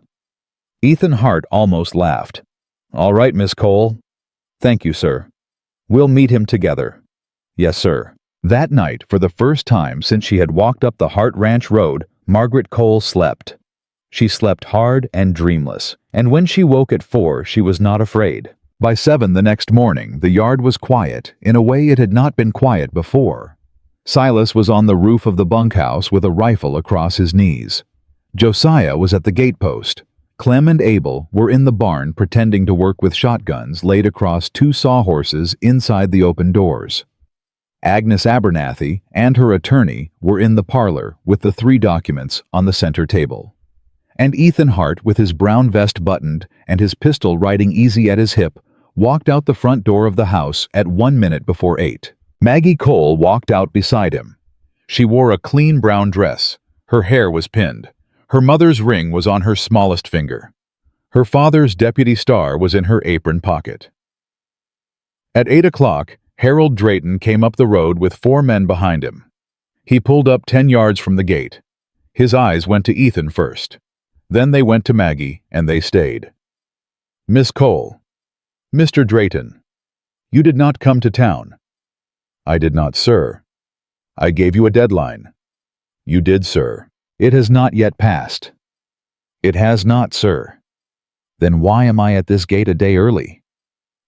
Ethan Hart almost laughed. All right, Miss Cole. Thank you, sir. We'll meet him together. Yes, sir. That night, for the first time since she had walked up the Hart Ranch Road, Margaret Cole slept. She slept hard and dreamless, and when she woke at 4, she was not afraid. By 7 the next morning, the yard was quiet in a way it had not been quiet before. Silas was on the roof of the bunkhouse with a rifle across his knees. Josiah was at the gatepost. Clem and Abel were in the barn pretending to work with shotguns laid across 2 sawhorses inside the open doors. Agnes Abernathy and her attorney were in the parlor with the 3 documents on the center table. And Ethan Hart, with his brown vest buttoned and his pistol riding easy at his hip, walked out the front door of the house at 1 minute before 8. Maggie Cole walked out beside him. She wore a clean brown dress. Her hair was pinned. Her mother's ring was on her smallest finger. Her father's deputy star was in her apron pocket. At 8 o'clock, Harold Drayton came up the road with 4 men behind him. He pulled up 10 yards from the gate. His eyes went to Ethan first. Then they went to Maggie, and they stayed. Miss Cole. Mr. Drayton. You did not come to town. I did not, sir. I gave you a deadline. You did, sir. It has not yet passed. It has not, sir. Then why am I at this gate a day early?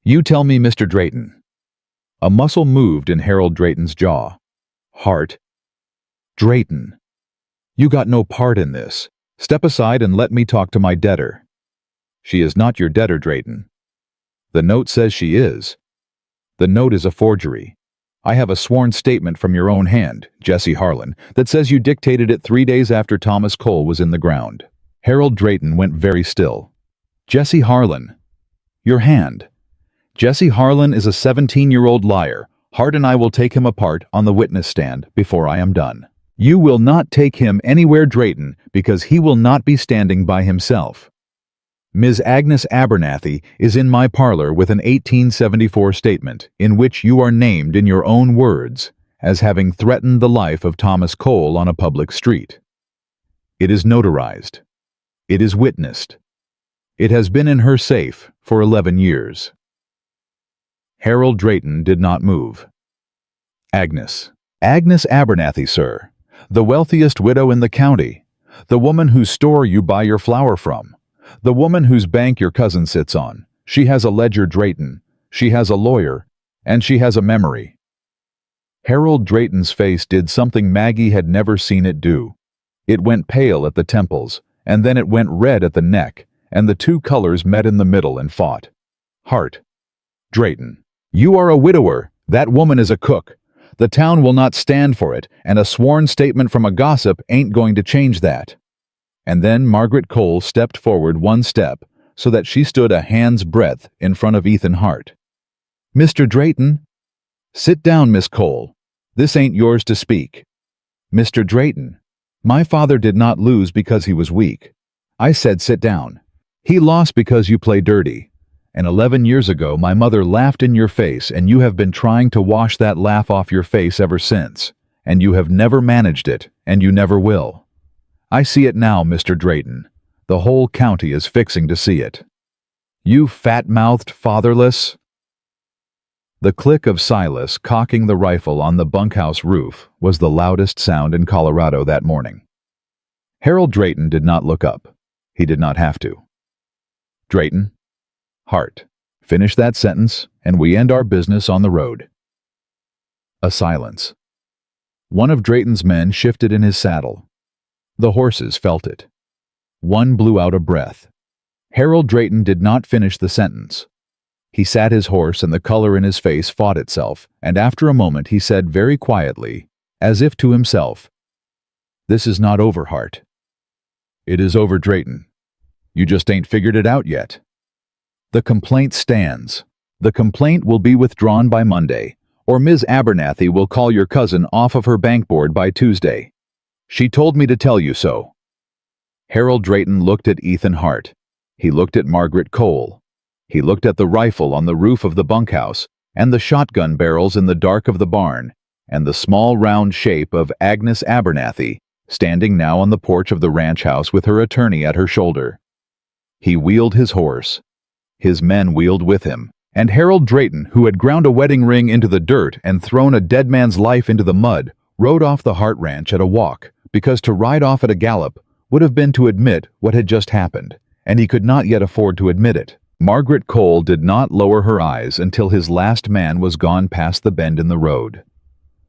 You tell me, Mr. Drayton. A muscle moved in Harold Drayton's jaw. Hart. Drayton. You got no part in this. Step aside and let me talk to my debtor. She is not your debtor, Drayton. The note says she is. The note is a forgery. I have a sworn statement from your own hand, Jesse Harlan, that says you dictated it 3 days after Thomas Cole was in the ground. Harold Drayton went very still. Jesse Harlan. Your hand. Jesse Harlan is a 17-year-old liar. Hart and I will take him apart on the witness stand before I am done. You will not take him anywhere, Drayton, because he will not be standing by himself. Ms. Agnes Abernathy is in my parlor with an 1874 statement in which you are named in your own words as having threatened the life of Thomas Cole on a public street. It is notarized. It is witnessed. It has been in her safe for 11 years. Harold Drayton did not move. Agnes. Agnes Abernathy, sir. The wealthiest widow in the county. The woman whose store you buy your flour from. The woman whose bank your cousin sits on. She has a ledger, Drayton. She has a lawyer. And she has a memory. Harold Drayton's face did something Maggie had never seen it do. It went pale at the temples, and then it went red at the neck, and the 2 colors met in the middle and fought. Hart. Drayton. You are a widower. That woman is a cook. The town will not stand for it, and a sworn statement from a gossip ain't going to change that. And then Margaret Cole stepped forward 1 step so that she stood a hand's breadth in front of Ethan Hart. Mr. Drayton. Sit down, Miss Cole. This ain't yours to speak. Mr. Drayton. My father did not lose because he was weak. I said sit down. He lost because you play dirty. And 11 years ago, my mother laughed in your face, and you have been trying to wash that laugh off your face ever since, and you have never managed it, and you never will. I see it now, Mr. Drayton. The whole county is fixing to see it. You fat-mouthed fatherless. The click of Silas cocking the rifle on the bunkhouse roof was the loudest sound in Colorado that morning. Harold Drayton did not look up. He did not have to. Drayton. Hart. Finish that sentence, and we end our business on the road. A silence. One of Drayton's men shifted in his saddle. The horses felt it. One blew out a breath. Harold Drayton did not finish the sentence. He sat his horse, and the color in his face fought itself, and after a moment he said very quietly, as if to himself, "This is not over, Hart." "It is over, Drayton. You just ain't figured it out yet." The complaint stands. The complaint will be withdrawn by Monday, or Ms. Abernathy will call your cousin off of her bank board by Tuesday. She told me to tell you so. Harold Drayton looked at Ethan Hart. He looked at Margaret Cole. He looked at the rifle on the roof of the bunkhouse, and the shotgun barrels in the dark of the barn, and the small round shape of Agnes Abernathy, standing now on the porch of the ranch house with her attorney at her shoulder. He wheeled his horse. His men wheeled with him, and Harold Drayton, who had ground a wedding ring into the dirt and thrown a dead man's life into the mud, rode off the Hart Ranch at a walk, because to ride off at a gallop would have been to admit what had just happened, and he could not yet afford to admit it. Margaret Cole did not lower her eyes until his last man was gone past the bend in the road.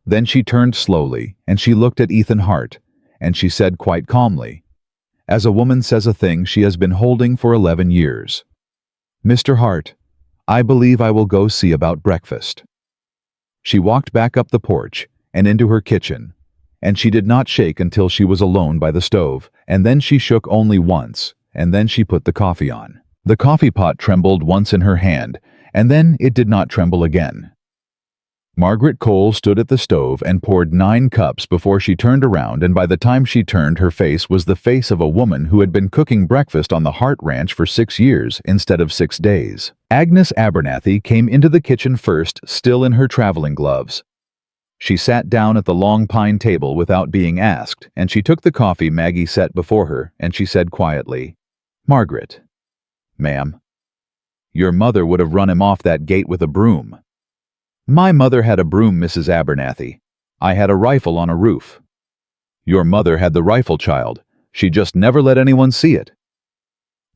Then she turned slowly, and she looked at Ethan Hart, and she said quite calmly, as a woman says a thing she has been holding for 11 years, "Mr. Hart, I believe I will go see about breakfast." She walked back up the porch and into her kitchen, and she did not shake until she was alone by the stove, and then she shook only once, and then she put the coffee on. The coffee pot trembled once in her hand, and then it did not tremble again. Margaret Cole stood at the stove and poured 9 cups before she turned around, and by the time she turned, her face was the face of a woman who had been cooking breakfast on the Hart Ranch for 6 years instead of 6 days. Agnes Abernathy came into the kitchen first, still in her traveling gloves. She sat down at the long pine table without being asked, and she took the coffee Maggie set before her, and she said quietly, "Margaret." "Ma'am." "Your mother would have run him off that gate with a broom." "My mother had a broom, Mrs. Abernathy. I had a rifle on a roof." "Your mother had the rifle, child. She just never let anyone see it."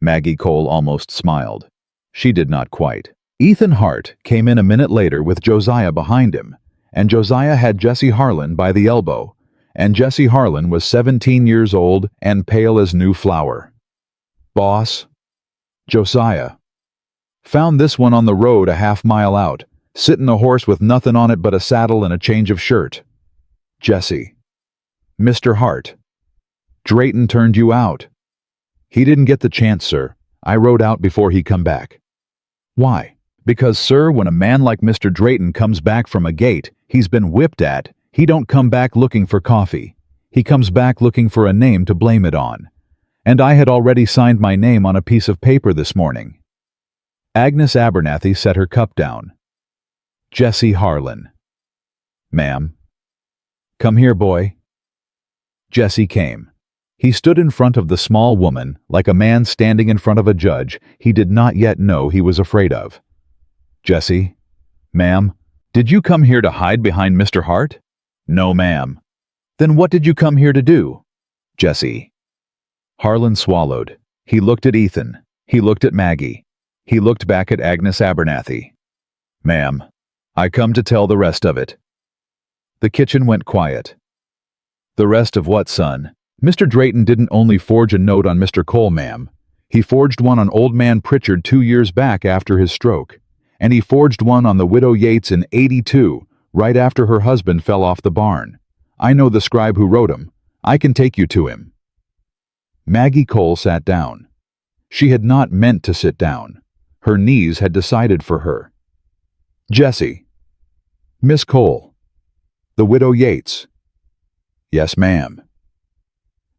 Maggie Cole almost smiled. She did not quite. Ethan Hart came in a minute later with Josiah behind him, and Josiah had Jesse Harlan by the elbow, and Jesse Harlan was 17 years old and pale as new flour. "Boss." "Josiah." "Found this one on the road a half-mile out. Sittin' a horse with nothing on it but a saddle and a change of shirt." "Jesse." "Mr. Hart. Drayton turned you out." "He didn't get the chance, sir. I rode out before he come back." "Why?" "Because, sir, when a man like Mr. Drayton comes back from a gate he's been whipped at, he don't come back looking for coffee. He comes back looking for a name to blame it on. And I had already signed my name on a piece of paper this morning." Agnes Abernathy set her cup down. "Jesse Harlan." "Ma'am." "Come here, boy." Jesse came. He stood in front of the small woman like a man standing in front of a judge he did not yet know he was afraid of. "Jesse." "Ma'am." "Did you come here to hide behind Mr. Hart?" "No, ma'am." "Then what did you come here to do?" "Jesse." Harlan swallowed. He looked at Ethan. He looked at Maggie. He looked back at Agnes Abernathy. "Ma'am, I come to tell the rest of it." The kitchen went quiet. "The rest of what, son?" "Mr. Drayton didn't only forge a note on Mr. Cole, ma'am. He forged one on old man Pritchard 2 years back after his stroke. And he forged one on the widow Yates in '82, right after her husband fell off the barn. I know the scribe who wrote 'em. I can take you to him." Maggie Cole sat down. She had not meant to sit down. Her knees had decided for her. "Jesse." "Miss Cole." "The widow Yates." "Yes, ma'am."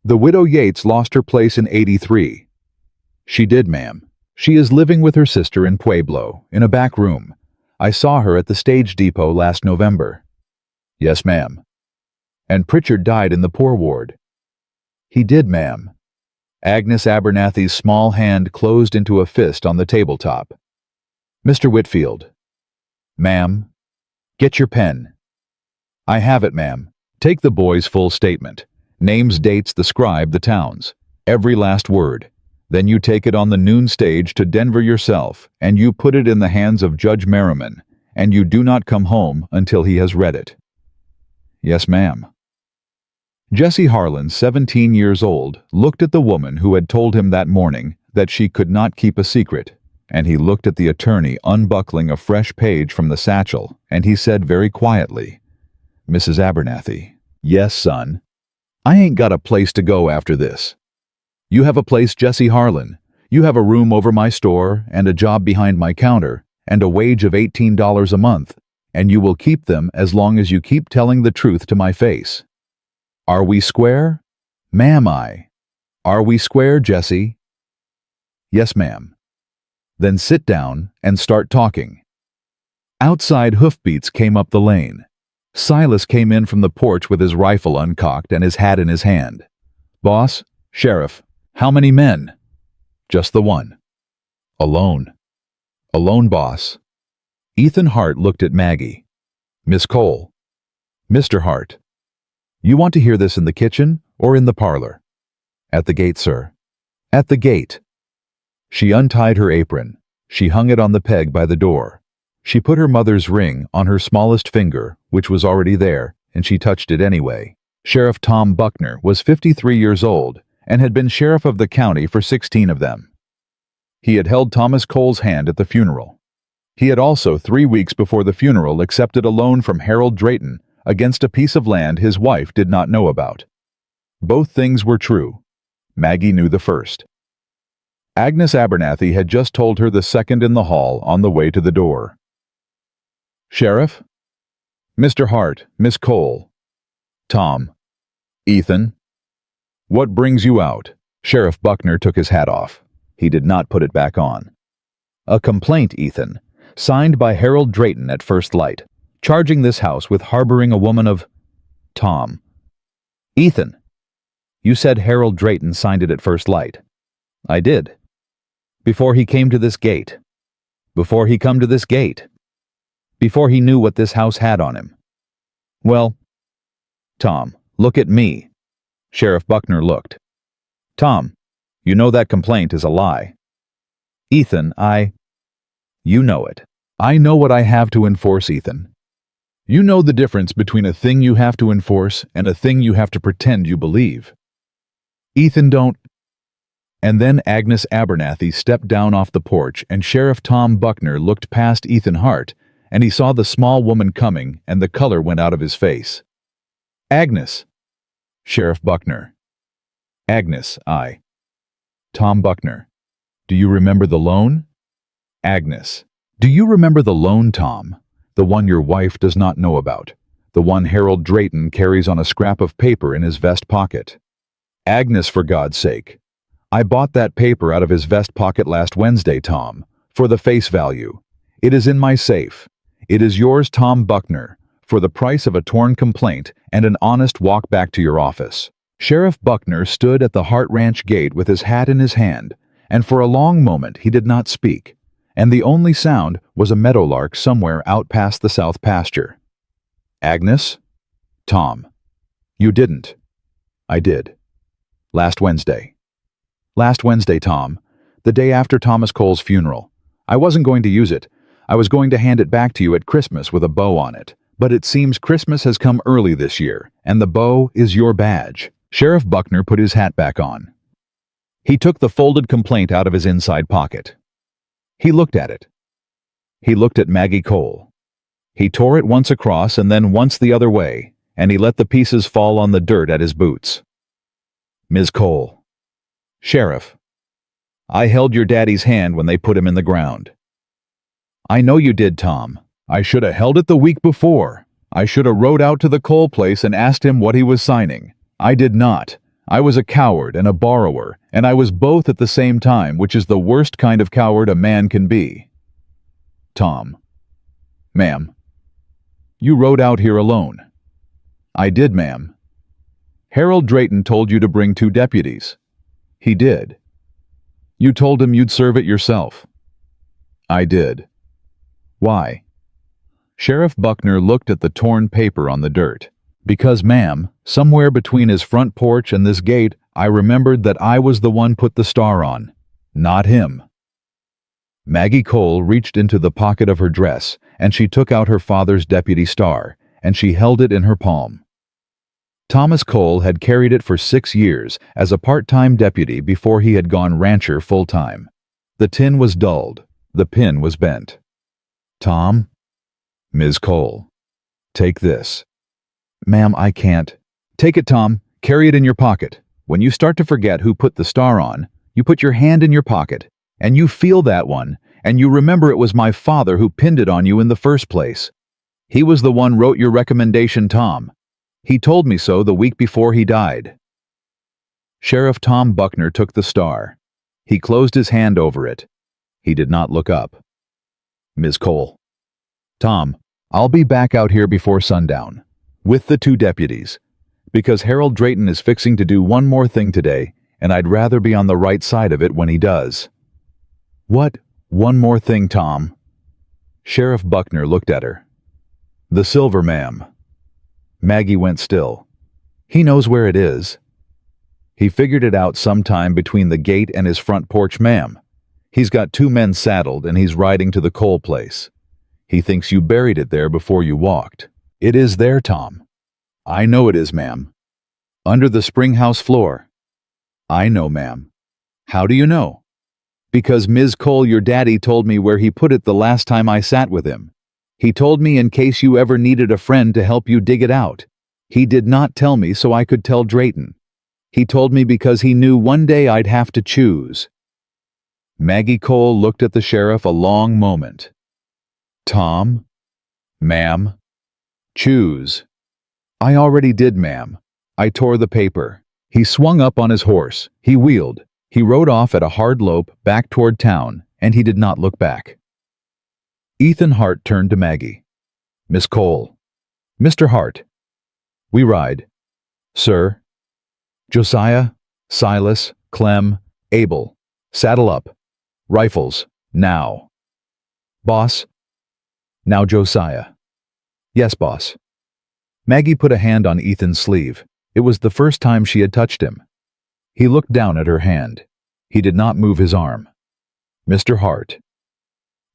"The widow Yates lost her place in '83. "She did, ma'am. She is living with her sister in Pueblo, in a back room. I saw her at the stage depot last November." "Yes, ma'am." "And Pritchard died in the poor ward." "He did, ma'am." Agnes Abernathy's small hand closed into a fist on the tabletop. "Mr. Whitfield." "Ma'am." "Get your pen." "I have it, ma'am. Take the boy's full statement. Names, dates, the scribe, the towns. Every last word. Then you take it on the noon stage to Denver yourself, and you put it in the hands of Judge Merriman, and you do not come home until he has read it." "Yes, ma'am." Jesse Harlan, 17 years old, looked at the woman who had told him that morning that she could not keep a secret, and he looked at the attorney unbuckling a fresh page from the satchel, and he said very quietly, "Mrs. Abernathy." "Yes, son." "I ain't got a place to go after this." "You have a place, Jesse Harlan. You have a room over my store, and a job behind my counter, and a wage of $18 a month, and you will keep them as long as you keep telling the truth to my face. Are we square?" "Ma'am, I." Are we square, Jesse? Yes, ma'am. Then sit down and start talking. Outside hoofbeats came up the lane. Silas came in from the porch with his rifle uncocked and his hat in his hand. Boss, sheriff, how many men? Just the one. Alone. Alone, boss. Ethan Hart looked at Maggie. Miss Cole. Mr. Hart. You want to hear this in the kitchen or in the parlor? At the gate, sir. At the gate. She untied her apron. She hung it on the peg by the door. She put her mother's ring on her smallest finger, which was already there, and she touched it anyway. Sheriff Tom Buckner was 53 years old and had been sheriff of the county for 16 of them. He had held Thomas Cole's hand at the funeral. He had also, 3 weeks before the funeral, accepted a loan from Harold Drayton against a piece of land his wife did not know about. Both things were true. Maggie knew the first. Agnes Abernathy had just told her the second in the hall on the way to the door. Sheriff? Mr. Hart, Miss Cole. Tom. Ethan. What brings you out? Sheriff Buckner took his hat off. He did not put it back on. A complaint, Ethan, signed by Harold Drayton at first light, charging this house with harboring a woman of... Tom. Ethan. You said Harold Drayton signed it at first light. I did. Before he came to this gate. Before he come to this gate. Before he knew what this house had on him. Well, Tom, look at me. Sheriff Buckner looked. Tom, you know that complaint is a lie. Ethan, You know it. I know what I have to enforce, Ethan. You know the difference between a thing you have to enforce and a thing you have to pretend you believe. Ethan, don't... And then Agnes Abernathy stepped down off the porch and Sheriff Tom Buckner looked past Ethan Hart and he saw the small woman coming and the color went out of his face. Agnes. Sheriff Buckner. Agnes, Tom Buckner. Do you remember the loan? Agnes. Do you remember the loan, Tom? The one your wife does not know about. The one Harold Drayton carries on a scrap of paper in his vest pocket. Agnes, for God's sake. I bought that paper out of his vest pocket last Wednesday, Tom, for the face value. It is in my safe. It is yours, Tom Buckner, for the price of a torn complaint and an honest walk back to your office. Sheriff Buckner stood at the Hart Ranch gate with his hat in his hand, and for a long moment he did not speak, and the only sound was a meadowlark somewhere out past the south pasture. Agnes? Tom. You didn't. I did. Last Wednesday. Last Wednesday, Tom. The day after Thomas Cole's funeral. I wasn't going to use it. I was going to hand it back to you at Christmas with a bow on it. But it seems Christmas has come early this year, and the bow is your badge. Sheriff Buckner put his hat back on. He took the folded complaint out of his inside pocket. He looked at it. He looked at Maggie Cole. He tore it once across and then once the other way, and he let the pieces fall on the dirt at his boots. Ms. Cole. Sheriff. I held your daddy's hand when they put him in the ground. I know you did, Tom. I should have held it the week before. I should have rode out to the Cole place and asked him what he was signing. I did not. I was a coward and a borrower, and I was both at the same time, which is the worst kind of coward a man can be. Tom. Ma'am. You rode out here alone. I did, ma'am. Harold Drayton told you to bring 2 deputies. He did. You told him you'd serve it yourself. I did. Why? Sheriff Buckner looked at the torn paper on the dirt. Because, ma'am, somewhere between his front porch and this gate, I remembered that I was the one put the star on, not him. Maggie Cole reached into the pocket of her dress, and she took out her father's deputy star, and she held it in her palm. Thomas Cole had carried it for 6 years as a part-time deputy before he had gone rancher full-time. The tin was dulled. The pin was bent. Tom? Ms. Cole. Take this. Ma'am, I can't. Take it, Tom. Carry it in your pocket. When you start to forget who put the star on, you put your hand in your pocket, and you feel that one, and you remember it was my father who pinned it on you in the first place. He was the one wrote your recommendation, Tom. He told me so the week before he died. Sheriff Tom Buckner took the star. He closed his hand over it. He did not look up. Ms. Cole. Tom, I'll be back out here before sundown, with the 2 deputies, because Harold Drayton is fixing to do one more thing today, and I'd rather be on the right side of it when he does. What one more thing, Tom? Sheriff Buckner looked at her. The silver, ma'am. Maggie went still. He knows where it is. He figured it out sometime between the gate and his front porch, ma'am. He's got 2 men saddled and he's riding to the Cole place. He thinks you buried it there before you walked. It is there, Tom. I know it is, ma'am. Under the spring house floor. I know, ma'am. How do you know? Because Ms. Cole, your daddy, told me where he put it the last time I sat with him. He told me in case you ever needed a friend to help you dig it out. He did not tell me so I could tell Drayton. He told me because he knew one day I'd have to choose. Maggie Cole looked at the sheriff a long moment. Tom? Ma'am? Choose. I already did, ma'am. I tore the paper. He swung up on his horse. He wheeled. He rode off at a hard lope back toward town, and he did not look back. Ethan Hart turned to Maggie. Miss Cole. Mr. Hart. We ride. Sir. Josiah, Silas, Clem, Abel. Saddle up. Rifles. Now. Boss. Now Josiah. Yes, boss. Maggie put a hand on Ethan's sleeve. It was the first time she had touched him. He looked down at her hand. He did not move his arm. Mr. Hart.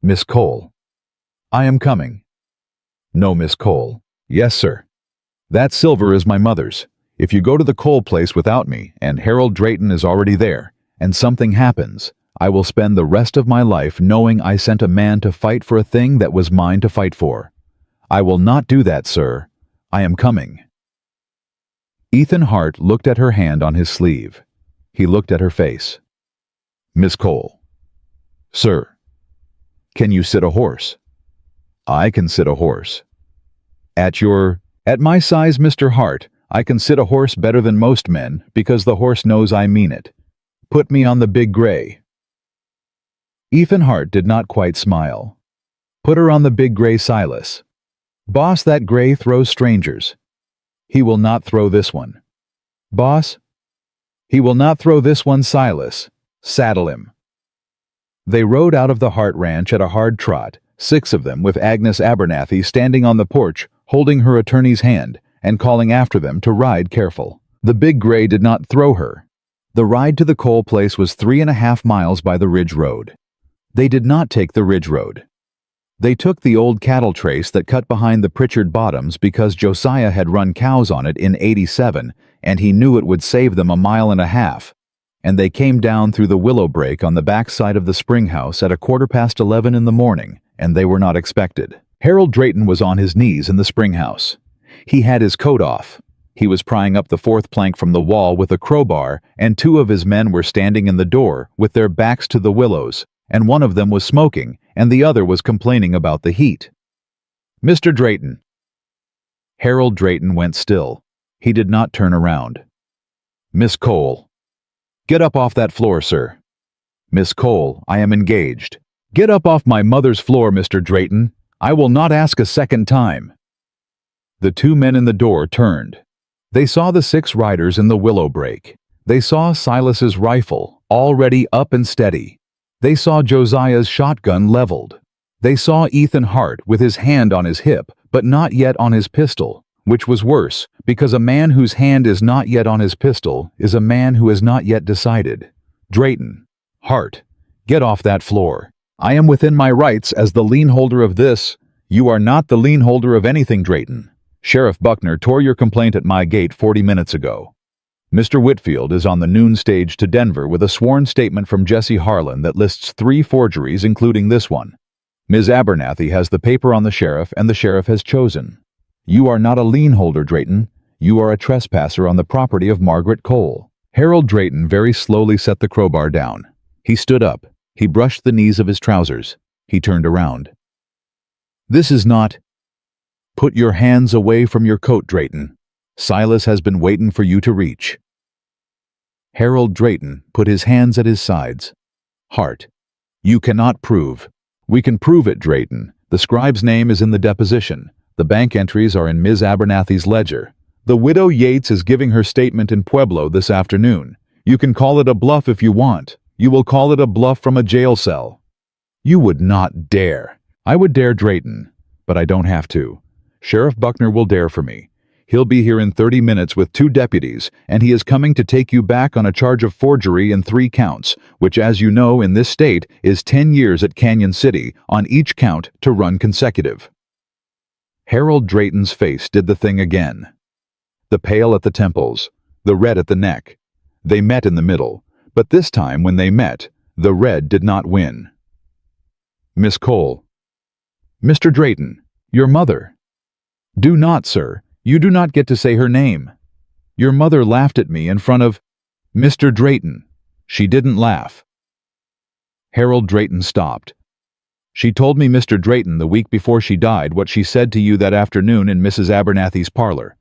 Miss Cole. I am coming. No, Miss Cole. Yes, sir. That silver is my mother's. If you go to the Cole place without me, and Harold Drayton is already there, and something happens, I will spend the rest of my life knowing I sent a man to fight for a thing that was mine to fight for. I will not do that, sir. I am coming. Ethan Hart looked at her hand on his sleeve. He looked at her face. Miss Cole. Sir. Can you sit a horse? I can sit a horse. At my size, Mr. Hart, I can sit a horse better than most men because the horse knows I mean it. Put me on the big gray. Ethan Hart did not quite smile. Put her on the big gray, Silas. Boss, that gray throws strangers. He will not throw this one. Boss? He will not throw this one, Silas. Saddle him. They rode out of the Hart ranch at a hard trot, 6 of them with Agnes Abernathy standing on the porch, holding her attorney's hand, and calling after them to ride careful. The big gray did not throw her. The ride to the Cole place was 3.5 miles by the Ridge Road. They did not take the Ridge Road. They took the old cattle trace that cut behind the Pritchard Bottoms because Josiah had run cows on it in '87, and he knew it would save them 1.5 miles. And they came down through the willow brake on the back side of the spring house at 11:15 in the morning, and they were not expected. Harold Drayton was on his knees in the spring house. He had his coat off. He was prying up the 4th plank from the wall with a crowbar, and 2 of his men were standing in the door with their backs to the willows, and one of them was smoking, and the other was complaining about the heat. Mr. Drayton. Harold Drayton went still. He did not turn around. Miss Cole. Get up off that floor, sir. Miss Cole, I am engaged. Get up off my mother's floor, Mr. Drayton. I will not ask a second time. The 2 men in the door turned. They saw the 6 riders in the willow brake. They saw Silas's rifle, already up and steady. They saw Josiah's shotgun leveled. They saw Ethan Hart with his hand on his hip, but not yet on his pistol, which was worse, because a man whose hand is not yet on his pistol is a man who has not yet decided. Drayton. Hart. Get off that floor. I am within my rights as the lien holder of this. You are not the lien holder of anything, Drayton. Sheriff Buckner tore your complaint at my gate 40 minutes ago. Mr. Whitfield is on the noon stage to Denver with a sworn statement from Jesse Harlan that lists 3 forgeries, including this one. Ms. Abernathy has the paper on the sheriff, and the sheriff has chosen. You are not a lien holder, Drayton. You are a trespasser on the property of Margaret Cole. Harold Drayton very slowly set the crowbar down. He stood up. He brushed the knees of his trousers. He turned around. This is not... Put your hands away from your coat, Drayton. Silas has been waiting for you to reach. Harold Drayton put his hands at his sides. Hart. You cannot prove. We can prove it, Drayton. The scribe's name is in the deposition. The bank entries are in Ms. Abernathy's ledger. The widow Yates is giving her statement in Pueblo this afternoon. You can call it a bluff if you want. You will call it a bluff from a jail cell. You would not dare. I would dare Drayton, but I don't have to. Sheriff Buckner will dare for me. He'll be here in 30 minutes with 2 deputies, and he is coming to take you back on a charge of forgery in 3 counts, which, as you know, in this state, is 10 years at Canyon City, on each count to run consecutive. Harold Drayton's face did the thing again. The pale at the temples, the red at the neck. They met in the middle, but this time when they met, the red did not win. Miss Cole. Mr. Drayton, your mother. Do not, sir. You do not get to say her name. Your mother laughed at me in front of Mr. Drayton. She didn't laugh. Harold Drayton stopped. She told me, Mr. Drayton, the week before she died, what she said to you that afternoon in Mrs. Abernathy's parlor.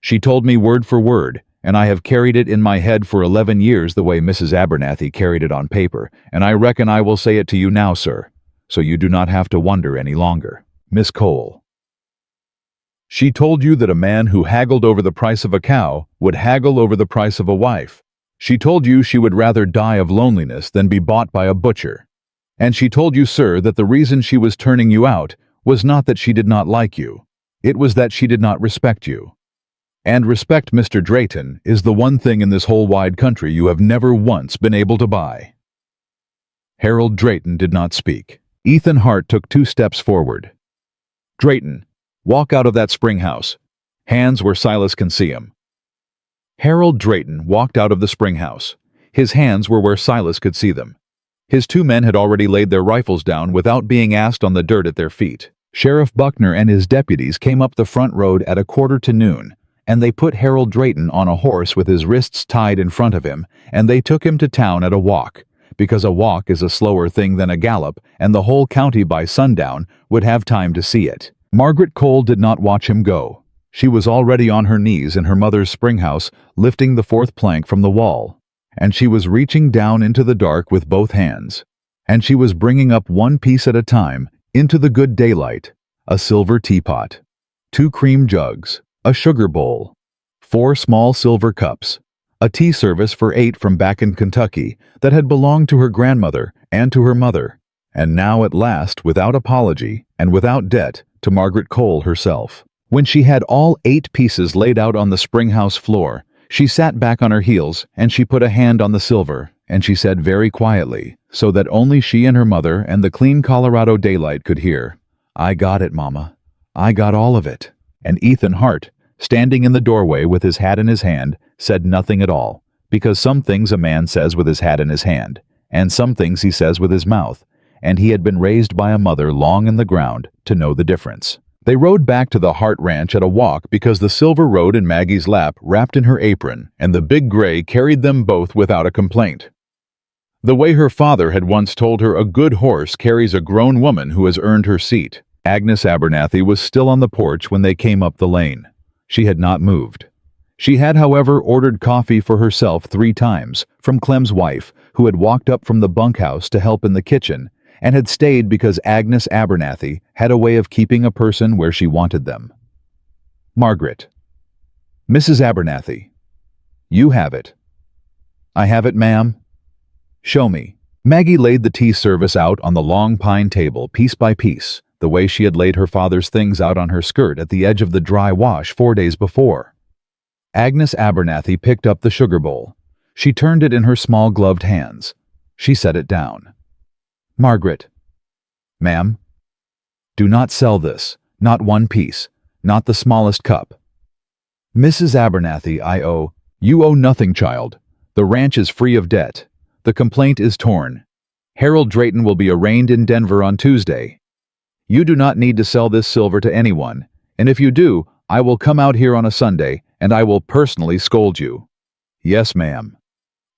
She told me word for word, and I have carried it in my head for 11 years the way Mrs. Abernathy carried it on paper, and I reckon I will say it to you now, sir, so you do not have to wonder any longer. Miss Cole. She told you that a man who haggled over the price of a cow would haggle over the price of a wife. She told you she would rather die of loneliness than be bought by a butcher. And she told you, sir, that the reason she was turning you out was not that she did not like you. It was that she did not respect you. And respect, Mr. Drayton, is the one thing in this whole wide country you have never once been able to buy. Harold Drayton did not speak. Ethan Hart took 2 steps forward. Drayton, walk out of that spring house. Hands where Silas can see him. Harold Drayton walked out of the spring house. His hands were where Silas could see them. His 2 men had already laid their rifles down without being asked on the dirt at their feet. Sheriff Buckner and his deputies came up the front road at 1:45, and they put Harold Drayton on a horse with his wrists tied in front of him, and they took him to town at a walk, because a walk is a slower thing than a gallop, and the whole county by sundown would have time to see it. Margaret Cole did not watch him go. She was already on her knees in her mother's spring house, lifting the 4th plank from the wall, and she was reaching down into the dark with both hands, and she was bringing up 1 piece at a time into the good daylight: a silver teapot, 2 cream jugs, a sugar bowl, 4 small silver cups, a tea service for 8 from back in Kentucky that had belonged to her grandmother and to her mother, and now at last, without apology and without debt, to Margaret Cole herself. When she had all 8 pieces laid out on the spring house floor, she sat back on her heels and she put a hand on the silver, and she said very quietly, so that only she and her mother and the clean Colorado daylight could hear, "I got it, Mama. I got all of it." And Ethan Hart, standing in the doorway with his hat in his hand, said nothing at all, because some things a man says with his hat in his hand, and some things he says with his mouth, and he had been raised by a mother long in the ground to know the difference. They rode back to the Hart Ranch at a walk because the silver rode in Maggie's lap wrapped in her apron, and the big gray carried them both without a complaint. The way her father had once told her a good horse carries a grown woman who has earned her seat. Agnes Abernathy was still on the porch when they came up the lane. She had not moved. She had, however, ordered coffee for herself 3 times from Clem's wife, who had walked up from the bunkhouse to help in the kitchen, and had stayed because Agnes Abernathy had a way of keeping a person where she wanted them. Margaret. Mrs. Abernathy. You have it. I have it, ma'am. Show me. Maggie laid the tea service out on the long pine table, piece by piece, the way she had laid her father's things out on her skirt at the edge of the dry wash 4 days before. Agnes Abernathy picked up the sugar bowl. She turned it in her small gloved hands. She set it down. Margaret. Ma'am. Do not sell this, not 1 piece, not the smallest cup. Mrs. Abernathy, you owe nothing, child. The ranch is free of debt. The complaint is torn. Harold Drayton will be arraigned in Denver on Tuesday. You do not need to sell this silver to anyone, and if you do, I will come out here on a Sunday, and I will personally scold you. Yes, ma'am.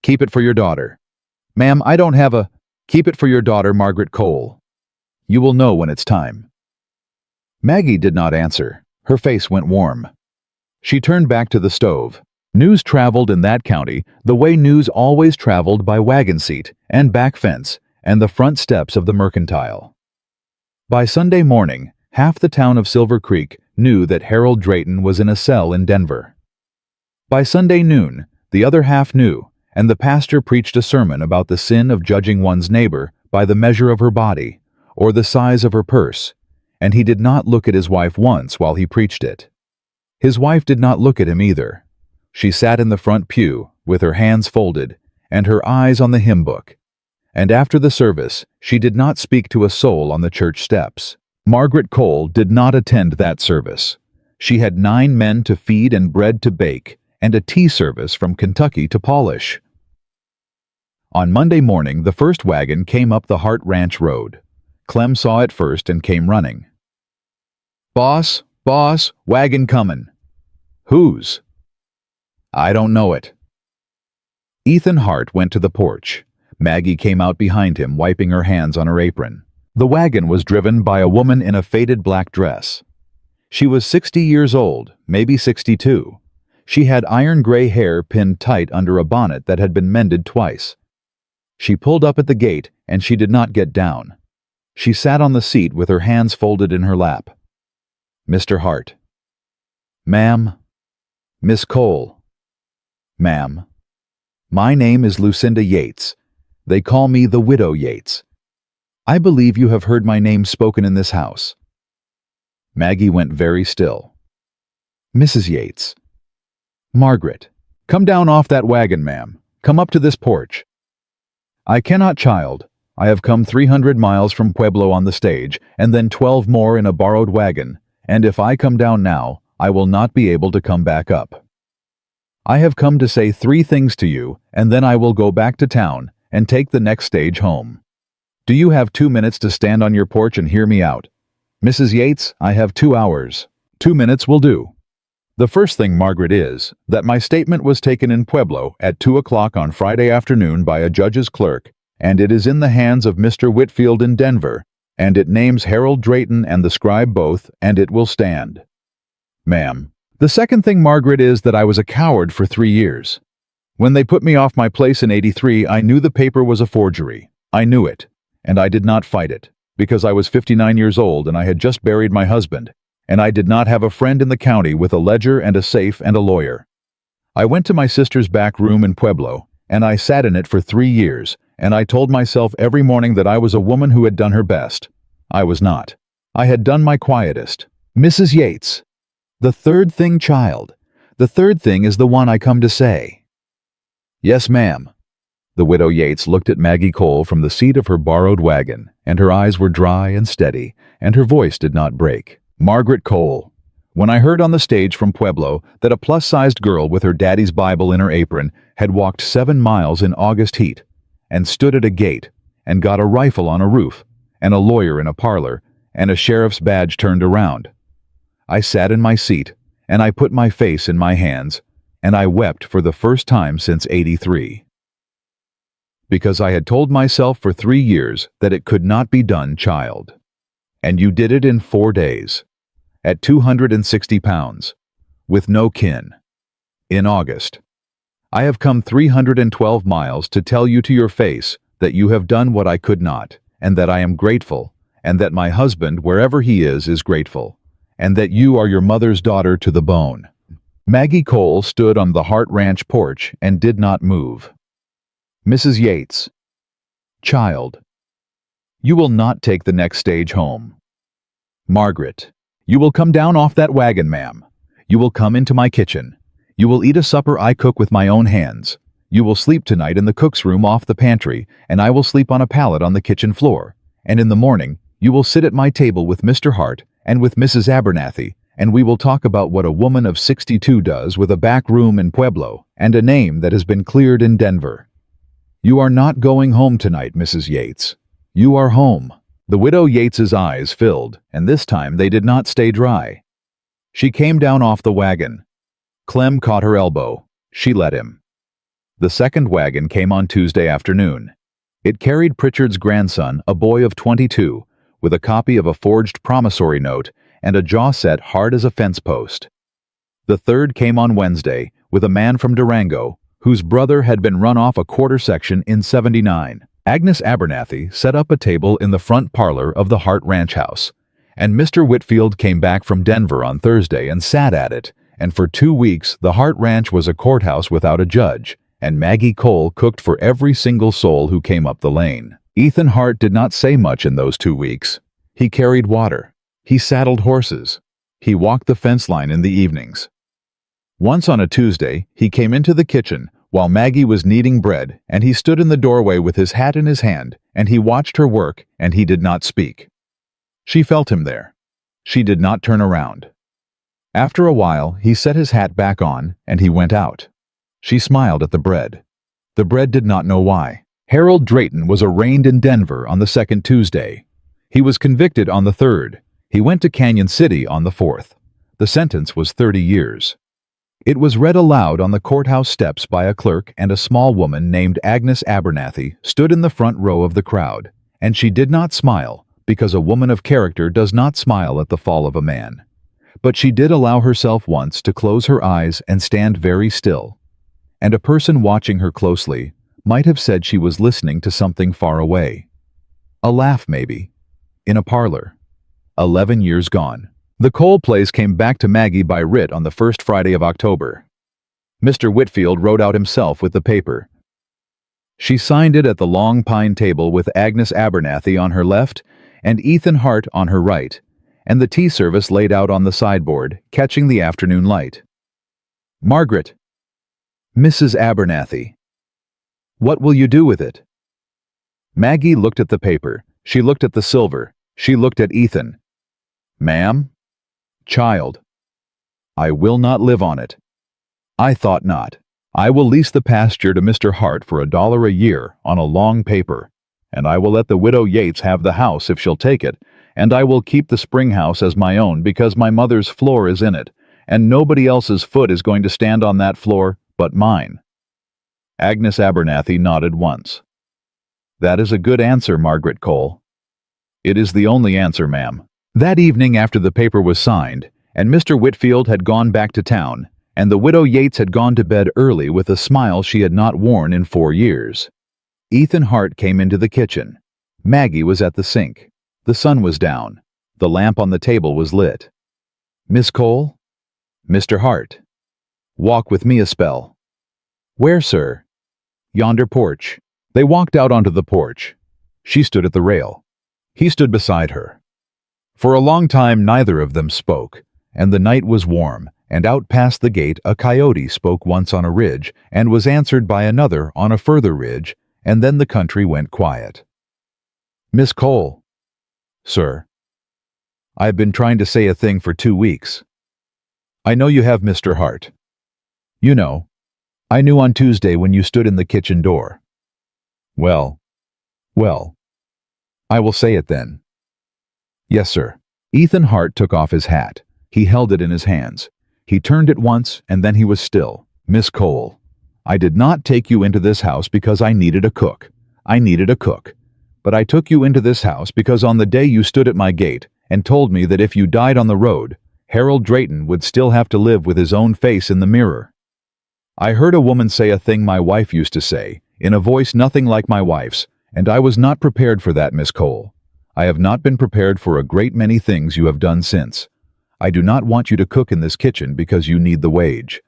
Keep it for your daughter. Ma'am, I don't have a... Keep it for your daughter, Margaret Cole. You will know when it's time. Maggie did not answer. Her face went warm. She turned back to the stove. News traveled in that county the way news always traveled, by wagon seat and back fence and the front steps of the mercantile. By Sunday morning, half the town of Silver Creek knew that Harold Drayton was in a cell in Denver. By Sunday noon, the other half knew, and the pastor preached a sermon about the sin of judging one's neighbor by the measure of her body or the size of her purse, and he did not look at his wife once while he preached it. His wife did not look at him either. She sat in the front pew with her hands folded and her eyes on the hymn book, and after the service she did not speak to a soul on the church steps. Margaret Cole did not attend that service. She had 9 men to feed and bread to bake, and a tea service from Kentucky to polish. On Monday morning, the first wagon came up the Hart Ranch Road. Clem saw it first and came running. "Boss, boss, wagon comin'." "Whose?" "I don't know it." Ethan Hart went to the porch. Maggie came out behind him, wiping her hands on her apron. The wagon was driven by a woman in a faded black dress. She was 60 years old, maybe 62. She had iron gray hair pinned tight under a bonnet that had been mended twice. She pulled up at the gate, and she did not get down. She sat on the seat with her hands folded in her lap. "Mr. Hart." "Ma'am." "Miss Cole." "Ma'am." "My name is Lucinda Yates. They call me the Widow Yates. I believe you have heard my name spoken in this house." Maggie went very still. "Mrs. Yates." "Margaret, come down off that wagon, ma'am. Come up to this porch." "I cannot, child. I have come 300 miles from Pueblo on the stage, and then 12 more in a borrowed wagon, and if I come down now, I will not be able to come back up. I have come to say 3 things to you, and then I will go back to town and take the next stage home. Do you have 2 minutes to stand on your porch and hear me out? Mrs. Yates, I have 2 hours. 2 minutes will do. The first thing, Margaret, is that my statement was taken in Pueblo at 2 o'clock on Friday afternoon by a judge's clerk, and it is in the hands of Mr. Whitfield in Denver, and it names Harold Drayton and the scribe both, and it will stand. Ma'am. The second thing, Margaret, is that I was a coward for 3 years. When they put me off my place in '83, I knew the paper was a forgery. I knew it, and I did not fight it, because I was 59 years old and I had just buried my husband, and I did not have a friend in the county with a ledger and a safe and a lawyer. I went to my sister's back room in Pueblo, and I sat in it for 3 years, and I told myself every morning that I was a woman who had done her best. I was not. I had done my quietest. Mrs. Yates. The third thing, child. The third thing is the one I come to say. Yes, ma'am. The Widow Yates looked at Maggie Cole from the seat of her borrowed wagon, and her eyes were dry and steady, and her voice did not break. Margaret Cole. When I heard on the stage from Pueblo that a plus-sized girl with her daddy's Bible in her apron had walked 7 miles in August heat, and stood at a gate, and got a rifle on a roof, and a lawyer in a parlor, and a sheriff's badge turned around, I sat in my seat, and I put my face in my hands, and I wept for the first time since '83. Because I had told myself for 3 years that it could not be done, child. And you did it in 4 days, at 260 pounds, with no kin. In August. I have come 312 miles to tell you to your face that you have done what I could not, and that I am grateful, and that my husband, wherever he is grateful, and that you are your mother's daughter to the bone. Maggie Cole stood on the Hart Ranch porch and did not move. Mrs. Yates. Child. You will not take the next stage home. Margaret. You will come down off that wagon, ma'am. You will come into my kitchen. You will eat a supper I cook with my own hands. You will sleep tonight in the cook's room off the pantry, and I will sleep on a pallet on the kitchen floor. And in the morning, you will sit at my table with Mr. Hart and with Mrs. Abernathy, and we will talk about what a woman of 62 does with a back room in Pueblo and a name that has been cleared in Denver. You are not going home tonight, Mrs. Yates. You are home. The Widow Yates's eyes filled, and this time they did not stay dry. She came down off the wagon. Clem caught her elbow. She let him. The second wagon came on Tuesday afternoon. It carried Pritchard's grandson, a boy of 22, with a copy of a forged promissory note and a jaw set hard as a fence post. The third came on Wednesday with a man from Durango, whose brother had been run off a quarter section in '79. Agnes Abernathy set up a table in the front parlor of the Hart Ranch house, and Mr. Whitfield came back from Denver on Thursday and sat at it, and for 2 weeks the Hart Ranch was a courthouse without a judge, and Maggie Cole cooked for every single soul who came up the lane. Ethan Hart did not say much in those 2 weeks. He carried water. He saddled horses. He walked the fence line in the evenings. Once on a Tuesday, he came into the kitchen while Maggie was kneading bread, and he stood in the doorway with his hat in his hand, and he watched her work, and he did not speak. She felt him there. She did not turn around. After a while, he set his hat back on, and he went out. She smiled at the bread. The bread did not know why. Harold Drayton was arraigned in Denver on the second Tuesday. He was convicted on the third. He went to Canyon City on the fourth. The sentence was 30 years. It was read aloud on the courthouse steps by a clerk, and a small woman named Agnes Abernathy stood in the front row of the crowd, and she did not smile, because a woman of character does not smile at the fall of a man. But she did allow herself once to close her eyes and stand very still, and a person watching her closely might have said she was listening to something far away. A laugh, maybe, in a parlor. 11 years gone. The Cole place came back to Maggie by writ on the first Friday of October. Mr. Whitfield wrote out himself with the paper. She signed it at the long pine table with Agnes Abernathy on her left and Ethan Hart on her right, and the tea service laid out on the sideboard, catching the afternoon light. Margaret. Mrs. Abernathy. What will you do with it? Maggie looked at the paper. She looked at the silver. She looked at Ethan. Ma'am? Child. I will not live on it. I thought not. I will lease the pasture to Mr. Hart for $1 a year on a long paper, and I will let the widow Yates have the house if she'll take it, and I will keep the spring house as my own because my mother's floor is in it, and nobody else's foot is going to stand on that floor but mine. Agnes Abernathy nodded once. That is a good answer, Margaret Cole. It is the only answer, ma'am. That evening after the paper was signed, and Mr. Whitfield had gone back to town, and the widow Yates had gone to bed early with a smile she had not worn in 4 years, Ethan Hart came into the kitchen. Maggie was at the sink. The sun was down. The lamp on the table was lit. Miss Cole? Mr. Hart. Walk with me a spell. Where, sir? Yonder porch. They walked out onto the porch. She stood at the rail. He stood beside her. For a long time neither of them spoke, and the night was warm, and out past the gate a coyote spoke once on a ridge, and was answered by another on a further ridge, and then the country went quiet. Miss Cole. Sir. I've been trying to say a thing for 2 weeks. I know you have, Mr. Hart. You know. I knew on Tuesday when you stood in the kitchen door. Well. I will say it then. Yes, sir. Ethan Hart took off his hat. He held it in his hands. He turned it once, and then he was still. Miss Cole, I did not take you into this house because I needed a cook. I needed a cook. But I took you into this house because on the day you stood at my gate and told me that if you died on the road, Harold Drayton would still have to live with his own face in the mirror. I heard a woman say a thing my wife used to say, in a voice nothing like my wife's, and I was not prepared for that, Miss Cole. I have not been prepared for a great many things you have done since. I do not want you to cook in this kitchen because you need the wage.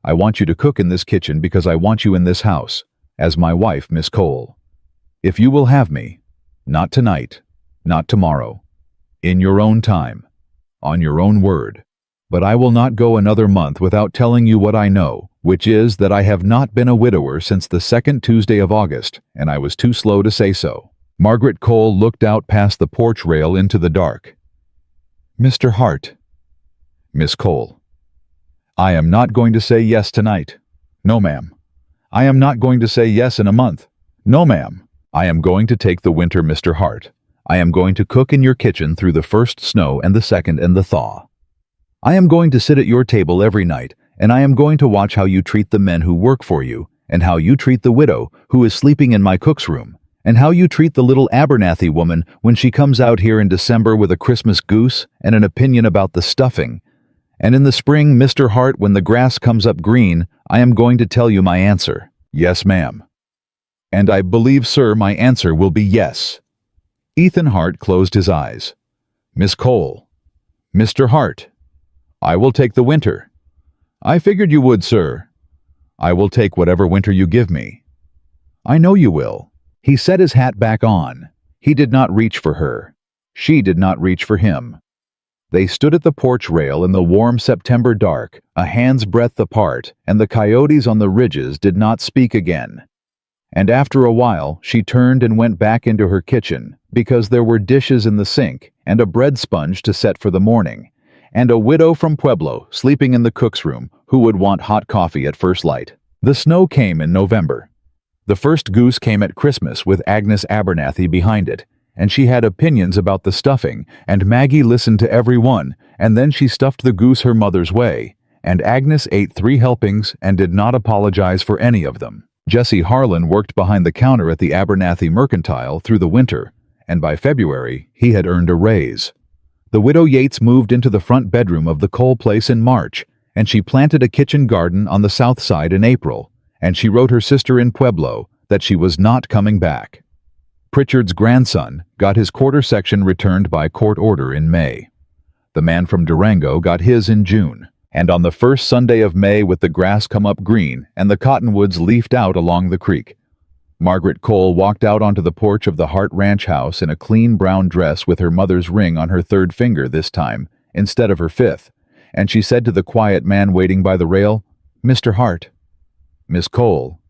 I want you to cook in this kitchen because I want you in this house, as my wife, Miss Cole. If you will have me, not tonight, not tomorrow, in your own time, on your own word, but I will not go another month without telling you what I know, which is that I have not been a widower since the second Tuesday of August, and I was too slow to say so. Margaret Cole looked out past the porch rail into the dark. Mr. Hart. Miss Cole. I am not going to say yes tonight. No, ma'am. I am not going to say yes in a month. No, ma'am. I am going to take the winter, Mr. Hart. I am going to cook in your kitchen through the first snow and the second and the thaw. I am going to sit at your table every night, and I am going to watch how you treat the men who work for you, and how you treat the widow who is sleeping in my cook's room, and how you treat the little Abernathy woman when she comes out here in December with a Christmas goose and an opinion about the stuffing. And in the spring, Mr. Hart, when the grass comes up green, I am going to tell you my answer. Yes, ma'am. And I believe, sir, my answer will be yes. Ethan Hart closed his eyes. Miss Cole. Mr. Hart. I will take the winter. I figured you would, sir. I will take whatever winter you give me. I know you will. He set his hat back on. He did not reach for her. She did not reach for him. They stood at the porch rail in the warm September dark, a hand's breadth apart, and the coyotes on the ridges did not speak again. And after a while, she turned and went back into her kitchen, because there were dishes in the sink, and a bread sponge to set for the morning, and a widow from Pueblo sleeping in the cook's room who would want hot coffee at first light. The snow came in November. The first goose came at Christmas with Agnes Abernathy behind it, and she had opinions about the stuffing, and Maggie listened to every one, and then she stuffed the goose her mother's way, and Agnes ate 3 helpings and did not apologize for any of them. Jesse Harlan worked behind the counter at the Abernathy Mercantile through the winter, and by February he had earned a raise. The widow Yates moved into the front bedroom of the Cole place in March, and she planted a kitchen garden on the south side in April, and she wrote her sister in Pueblo that she was not coming back. Pritchard's grandson got his quarter section returned by court order in May. The man from Durango got his in June, and on the first Sunday of May, with the grass come up green and the cottonwoods leafed out along the creek, Margaret Cole walked out onto the porch of the Hart Ranch house in a clean brown dress with her mother's ring on her 3rd finger this time, instead of her 5th, and she said to the quiet man waiting by the rail, "Mr. Hart." "Miss Cole."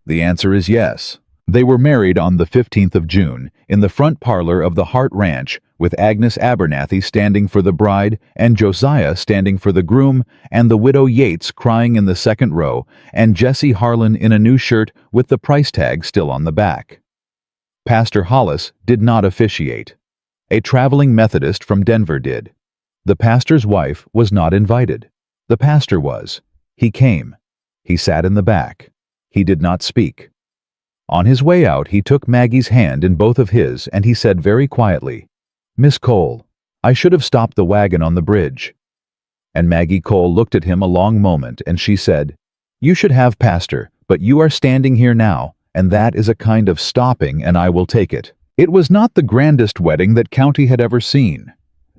The answer is yes. They were married on the 15th of June in the front parlor of the Hart Ranch, with Agnes Abernathy standing for the bride and Josiah standing for the groom, and the widow Yates crying in the second row, and Jesse Harlan in a new shirt with the price tag still on the back. Pastor Hollis did not officiate. A traveling Methodist from Denver did. The pastor's wife was not invited. The pastor was. He came. He sat in the back. He did not speak. On his way out, he took Maggie's hand in both of his, and he said very quietly, "Miss Cole, I should have stopped the wagon on the bridge." And Maggie Cole looked at him a long moment, and she said, "You should have, Pastor, but you are standing here now, and that is a kind of stopping, and I will take it." It was not the grandest wedding that County had ever seen.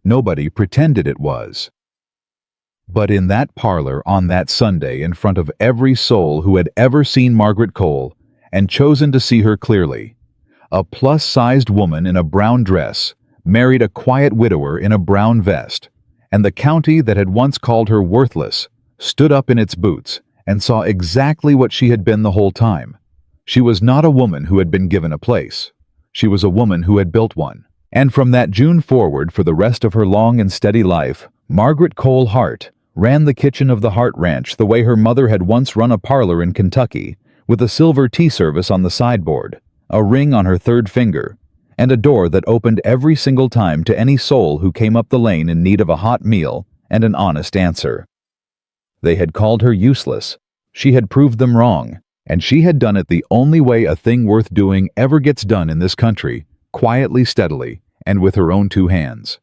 Nobody pretended it was. But in that parlor on that Sunday, in front of every soul who had ever seen Margaret Cole, and chosen to see her clearly, a plus-sized woman in a brown dress married a quiet widower in a brown vest, and the county that had once called her worthless stood up in its boots and saw exactly what she had been the whole time. She was not a woman who had been given a place. She was a woman who had built one. And from that June forward, for the rest of her long and steady life, Margaret Cole Hart ran the kitchen of the Hart Ranch the way her mother had once run a parlor in Kentucky, with a silver tea service on the sideboard, a ring on her 3rd finger, and a door that opened every single time to any soul who came up the lane in need of a hot meal and an honest answer. They had called her useless. She had proved them wrong, and she had done it the only way a thing worth doing ever gets done in this country, quietly, steadily, and with her own 2 hands.